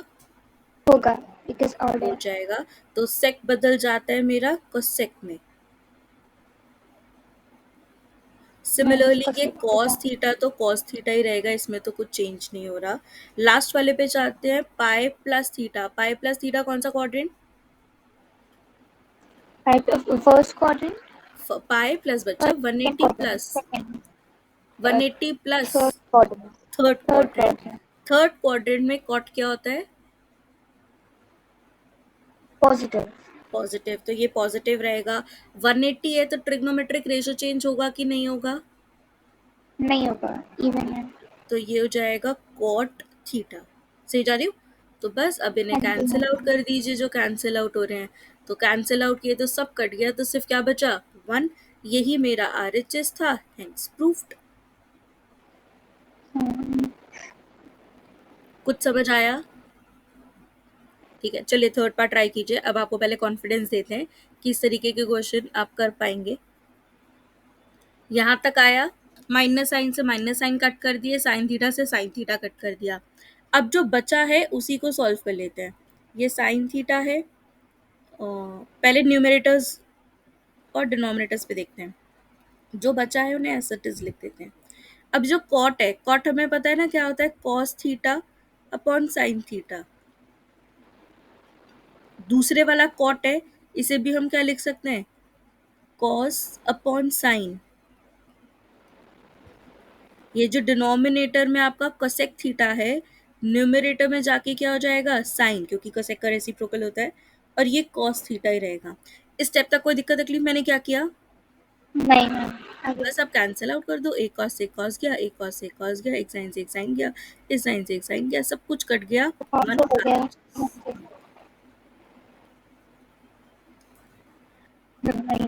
होगा, बिकॉज ऑड हो है। जाएगा। तो सेक बदल जाता है मेरा कोसेक में। माइनस सिमिलरली ये कोसेक कॉस थीटा। थीटा तो कॉस थीटा ही रहेगा, इसमें तो कुछ चेंज नहीं हो रहा। लास्ट वाले पे चाहते हैं pi plus theta. Pi plus theta कौन सा quadrant? First quadrant, pi plus बच्चा second 180 quadrant, plus second, 180 plus third quadrant, third third quadrant. Quadrant, third quadrant में कॉट क्या होता है? पॉजिटिव। पॉजिटिव, तो ये पॉजिटिव रहेगा। 180 है तो ट्रिग्नोमेट्रिक रेशियो चेंज होगा कि नहीं होगा? नहीं होगा, इवन है। तो ये हो जाएगा कॉट थीटा। सही जा रही हूँ? तो बस अब इन्हें हाँ जी, हाँ कैंसिल आउट जी। कर दीजिए जो कैंसिल आउट हो रहे हैं। तो कैंसिल आउट किए तो सब कट गया, तो सिर्फ क्या बचा? 1। यही मेरा RHS था, हेंस प्रूफ्ड। हम्म, कुछ समझ आया? ठीक है, चलिए थर्ड पार्ट ट्राई कीजिए। अब आपको पहले कॉन्फिडेंस देते हैं कि इस तरीके के क्वेश्चन आप कर पाएंगे। यहाँ तक आया? माइनस साइन से माइनस साइन कट कर दिए, साइन थीटा से साइन थीटा कट कर दिया। अब जो बचा है उसी को सॉल्व कर लेते हैं। ये साइन थीटा है, पहले न्यूमरेटर्स और डिनोमिनेटर्स पे देखते हैं। जो बचा है उन्हें एज इट इज लिख देते हैं। अब जो कॉट है, कॉट हमें पता है ना क्या होता है? Cos theta upon sine theta. दूसरे वाला कॉट है, इसे भी हम क्या लिख सकते हैं? Cos upon sign. ये जो डिनोमिनेटर में आपका कोसेक थीटा है, न्यूमरेटर में जाके क्या हो जाएगा? साइन, क्योंकि कोसेक का रेसिप्रोकल होता है। और ये कॉस थीटा ही रहेगा। इस स्टेप तक कोई दिक्कत तकलीफ? मैंने क्या किया? नहीं मैम, आगे। बस अब कैंसिल आउट कर दो। एक कॉस से एक कॉस गया, एक कॉस से एक कॉस गया, एक साइन से एक साइन गया, इस साइन से एक साइन गया, सब कुछ कट गया। और वन तो हो गया। हाँ जी। नहीं।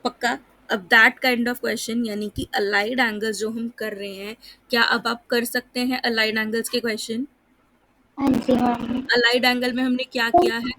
पक्का? अब दैट काइंड ऑफ क्वेश्चन, यानी कि अलाइड एंगल्स जो हम कर रहे हैं, क्या अब आप कर सकते हैं अलाइड एंगल्स के क्वेश्चन? हाँ जी मैम। अलाइड एंगल में हमने क्या किया है?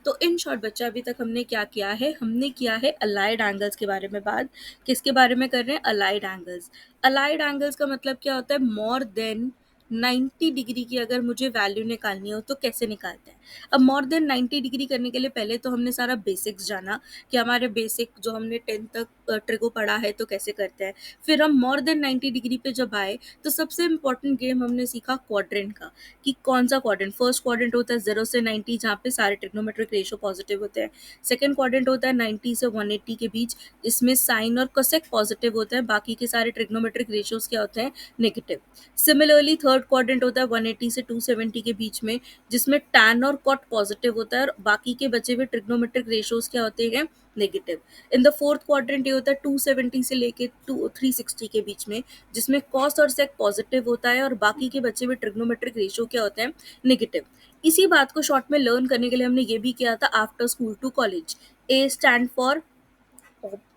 तो इन शॉर्ट बच्चा, अभी तक हमने क्या किया है? हमने किया है अलाइड एंगल्स के बारे में बात। किसके बारे में कर रहे हैं? Allied angles. अलाइड एंगल्स का मतलब क्या होता है? मोर देन 90 डिग्री की अगर मुझे वैल्यू निकालनी हो तो कैसे निकालते हैं? अब मोर देन 90 डिग्री करने के लिए पहले तो हमने सारा बेसिक्स जाना कि हमारे बेसिक जो हमने 10th तक ट्रिगो पढ़ा है तो कैसे करते हैं। फिर हम मोर देन 90 डिग्री पे जब आए तो सबसे इम्पोर्टेंट गेम हमने सीखा क्वाड्रेंट का, कि कौन सा क्वाड्रेंट। फर्स्ट क्वाड्रेंट होता है 0 से 90, जहाँ पे सारे ट्रिग्नोमेट्रिक रेशियो पॉजिटिव होते हैं। सेकंड क्वाड्रेंट होता है 90 से 180 के बीच, इसमें साइन और कोसेक पॉजिटिव होते हैं, बाकी के सारे ट्रिग्नोमेट्रिक रेशियोज क्या होते हैं? नेगेटिव। सिमिलरली थर्ड क्वाड्रेंट होता है 180 से 270 के बीच में, जिसमें टैन और कॉट पॉजिटिव होता है और बाकी के बचे हुए ट्रिग्नोमेट्रिक रेशियोज क्या होते हैं? Negative. In the fourth quadrant ये होता है 270 से लेके 360 के बीच में, जिसमें कॉस और सेक पॉजिटिव होता है और बाकी के बचे हुए ट्रिग्नोमेट्रिक रेशियो क्या होते हैं? नेगेटिव। इसी बात को शॉर्ट में लर्न करने के लिए हमने ये भी किया था after school to college. A stand for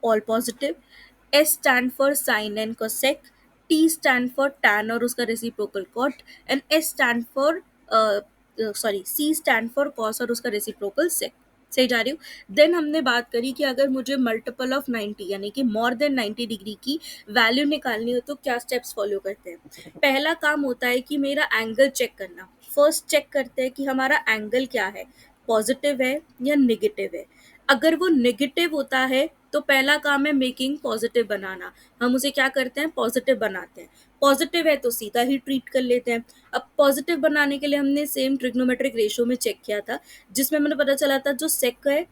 all positive, S stand for sine and cosec, T stand for tan और उसका reciprocal cot, and S stand for sorry C stand for cos और उसका रेसिप्रोकल सेक। सही जा रही हूँ? Then हमने बात करी कि अगर मुझे मल्टीपल ऑफ 90 यानी कि मोर देन 90 डिग्री की वैल्यू निकालनी हो तो क्या स्टेप्स फॉलो करते हैं। पहला काम होता है कि मेरा एंगल चेक करना। फर्स्ट चेक करते हैं कि हमारा एंगल क्या है, पॉजिटिव है या नेगेटिव है। अगर वो नेगेटिव होता है तो पहला काम है मेकिंग पॉजिटिव बनाना। हम उसे क्या करते हैं? पॉजिटिव बनाते हैं। पॉजिटिव है तो सीधा ही ट्रीट कर लेते हैं। अब पॉजिटिव बनाने के लिए हमने सेम ट्रिग्नोमेट्रिक रेशियो में चेक किया था, जिसमें हमें पता चला था जो सेक है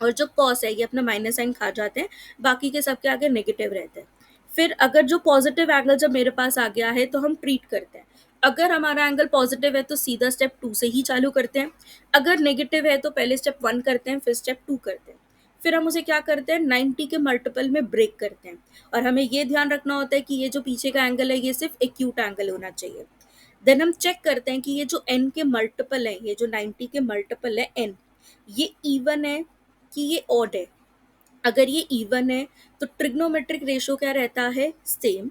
और जो कॉस है ये अपना माइनस साइन खा जाते हैं, बाकी के सबके आगे नेगेटिव रहते हैं। फिर अगर जो पॉजिटिव एंगल जब मेरे पास आ गया है तो हम ट्रीट करते हैं। अगर हमारा एंगल पॉजिटिव है तो सीधा स्टेप 2 से ही चालू करते हैं। अगर नेगेटिव है तो पहले स्टेप 1 करते हैं, फिर स्टेप 2 करते हैं। फिर हम उसे क्या करते हैं? 90 के मल्टीपल में ब्रेक करते हैं। और हमें ये ध्यान रखना होता है कि ये जो पीछे का एंगल है ये सिर्फ एक्यूट एंगल होना चाहिए। देन हम चेक करते हैं कि ये जो n के मल्टीपल है, ये जो 90 के मल्टीपल है n, ये इवन है कि ये ऑड है। अगर ये इवन है तो ट्रिग्नोमेट्रिक रेशो क्या रहता है? सेम।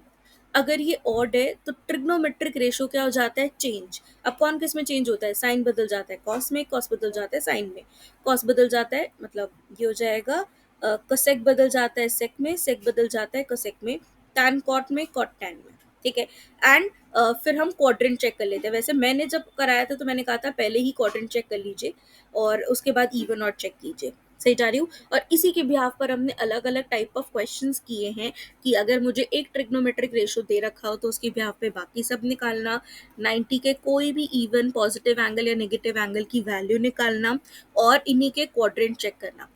अगर ये ऑड है तो ट्रिग्नोमेट्रिक रेशो क्या हो जाता है? चेंज। अब कौन किस में चेंज होता है? साइन बदल जाता है कॉस में, कॉस बदल जाता है साइन में, कॉस बदल जाता है, मतलब ये हो जाएगा कोसेक बदल जाता है सेक में, सेक बदल जाता है कोसेक में, टैन कॉट में, कॉट टैन में। ठीक है। एंड फिर हम क्वाड्रेंट चेक कर लेते हैं। वैसे मैंने जब कराया था तो मैंने कहा था पहले ही क्वाड्रेंट चेक कर लीजिए और उसके बाद इवन ऑड चेक कीजिए। सही जा रही हूँ? और इसी के बिहाफ पर हमने अलग अलग टाइप ऑफ क्वेश्चंस किए हैं कि अगर मुझे एक ट्रिग्नोमेट्रिक रेशो दे रखा हो तो उसके बिहाफ पे बाकी सब निकालना, 90 के कोई भी इवन पॉजिटिव एंगल या नेगेटिव एंगल की वैल्यू निकालना और इन्हीं के क्वाड्रेंट चेक करना।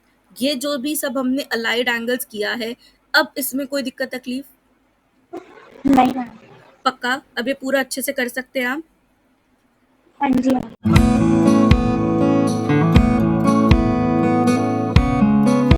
ये जो भी सब हमने अलाइड एंगल्स किया है, अब इसमें कोई दिक्कत तकलीफ? नहीं मैम। पक्का? अब ये पूरा अच्छे से कर सकते हैं आप? हाँ जी मैम।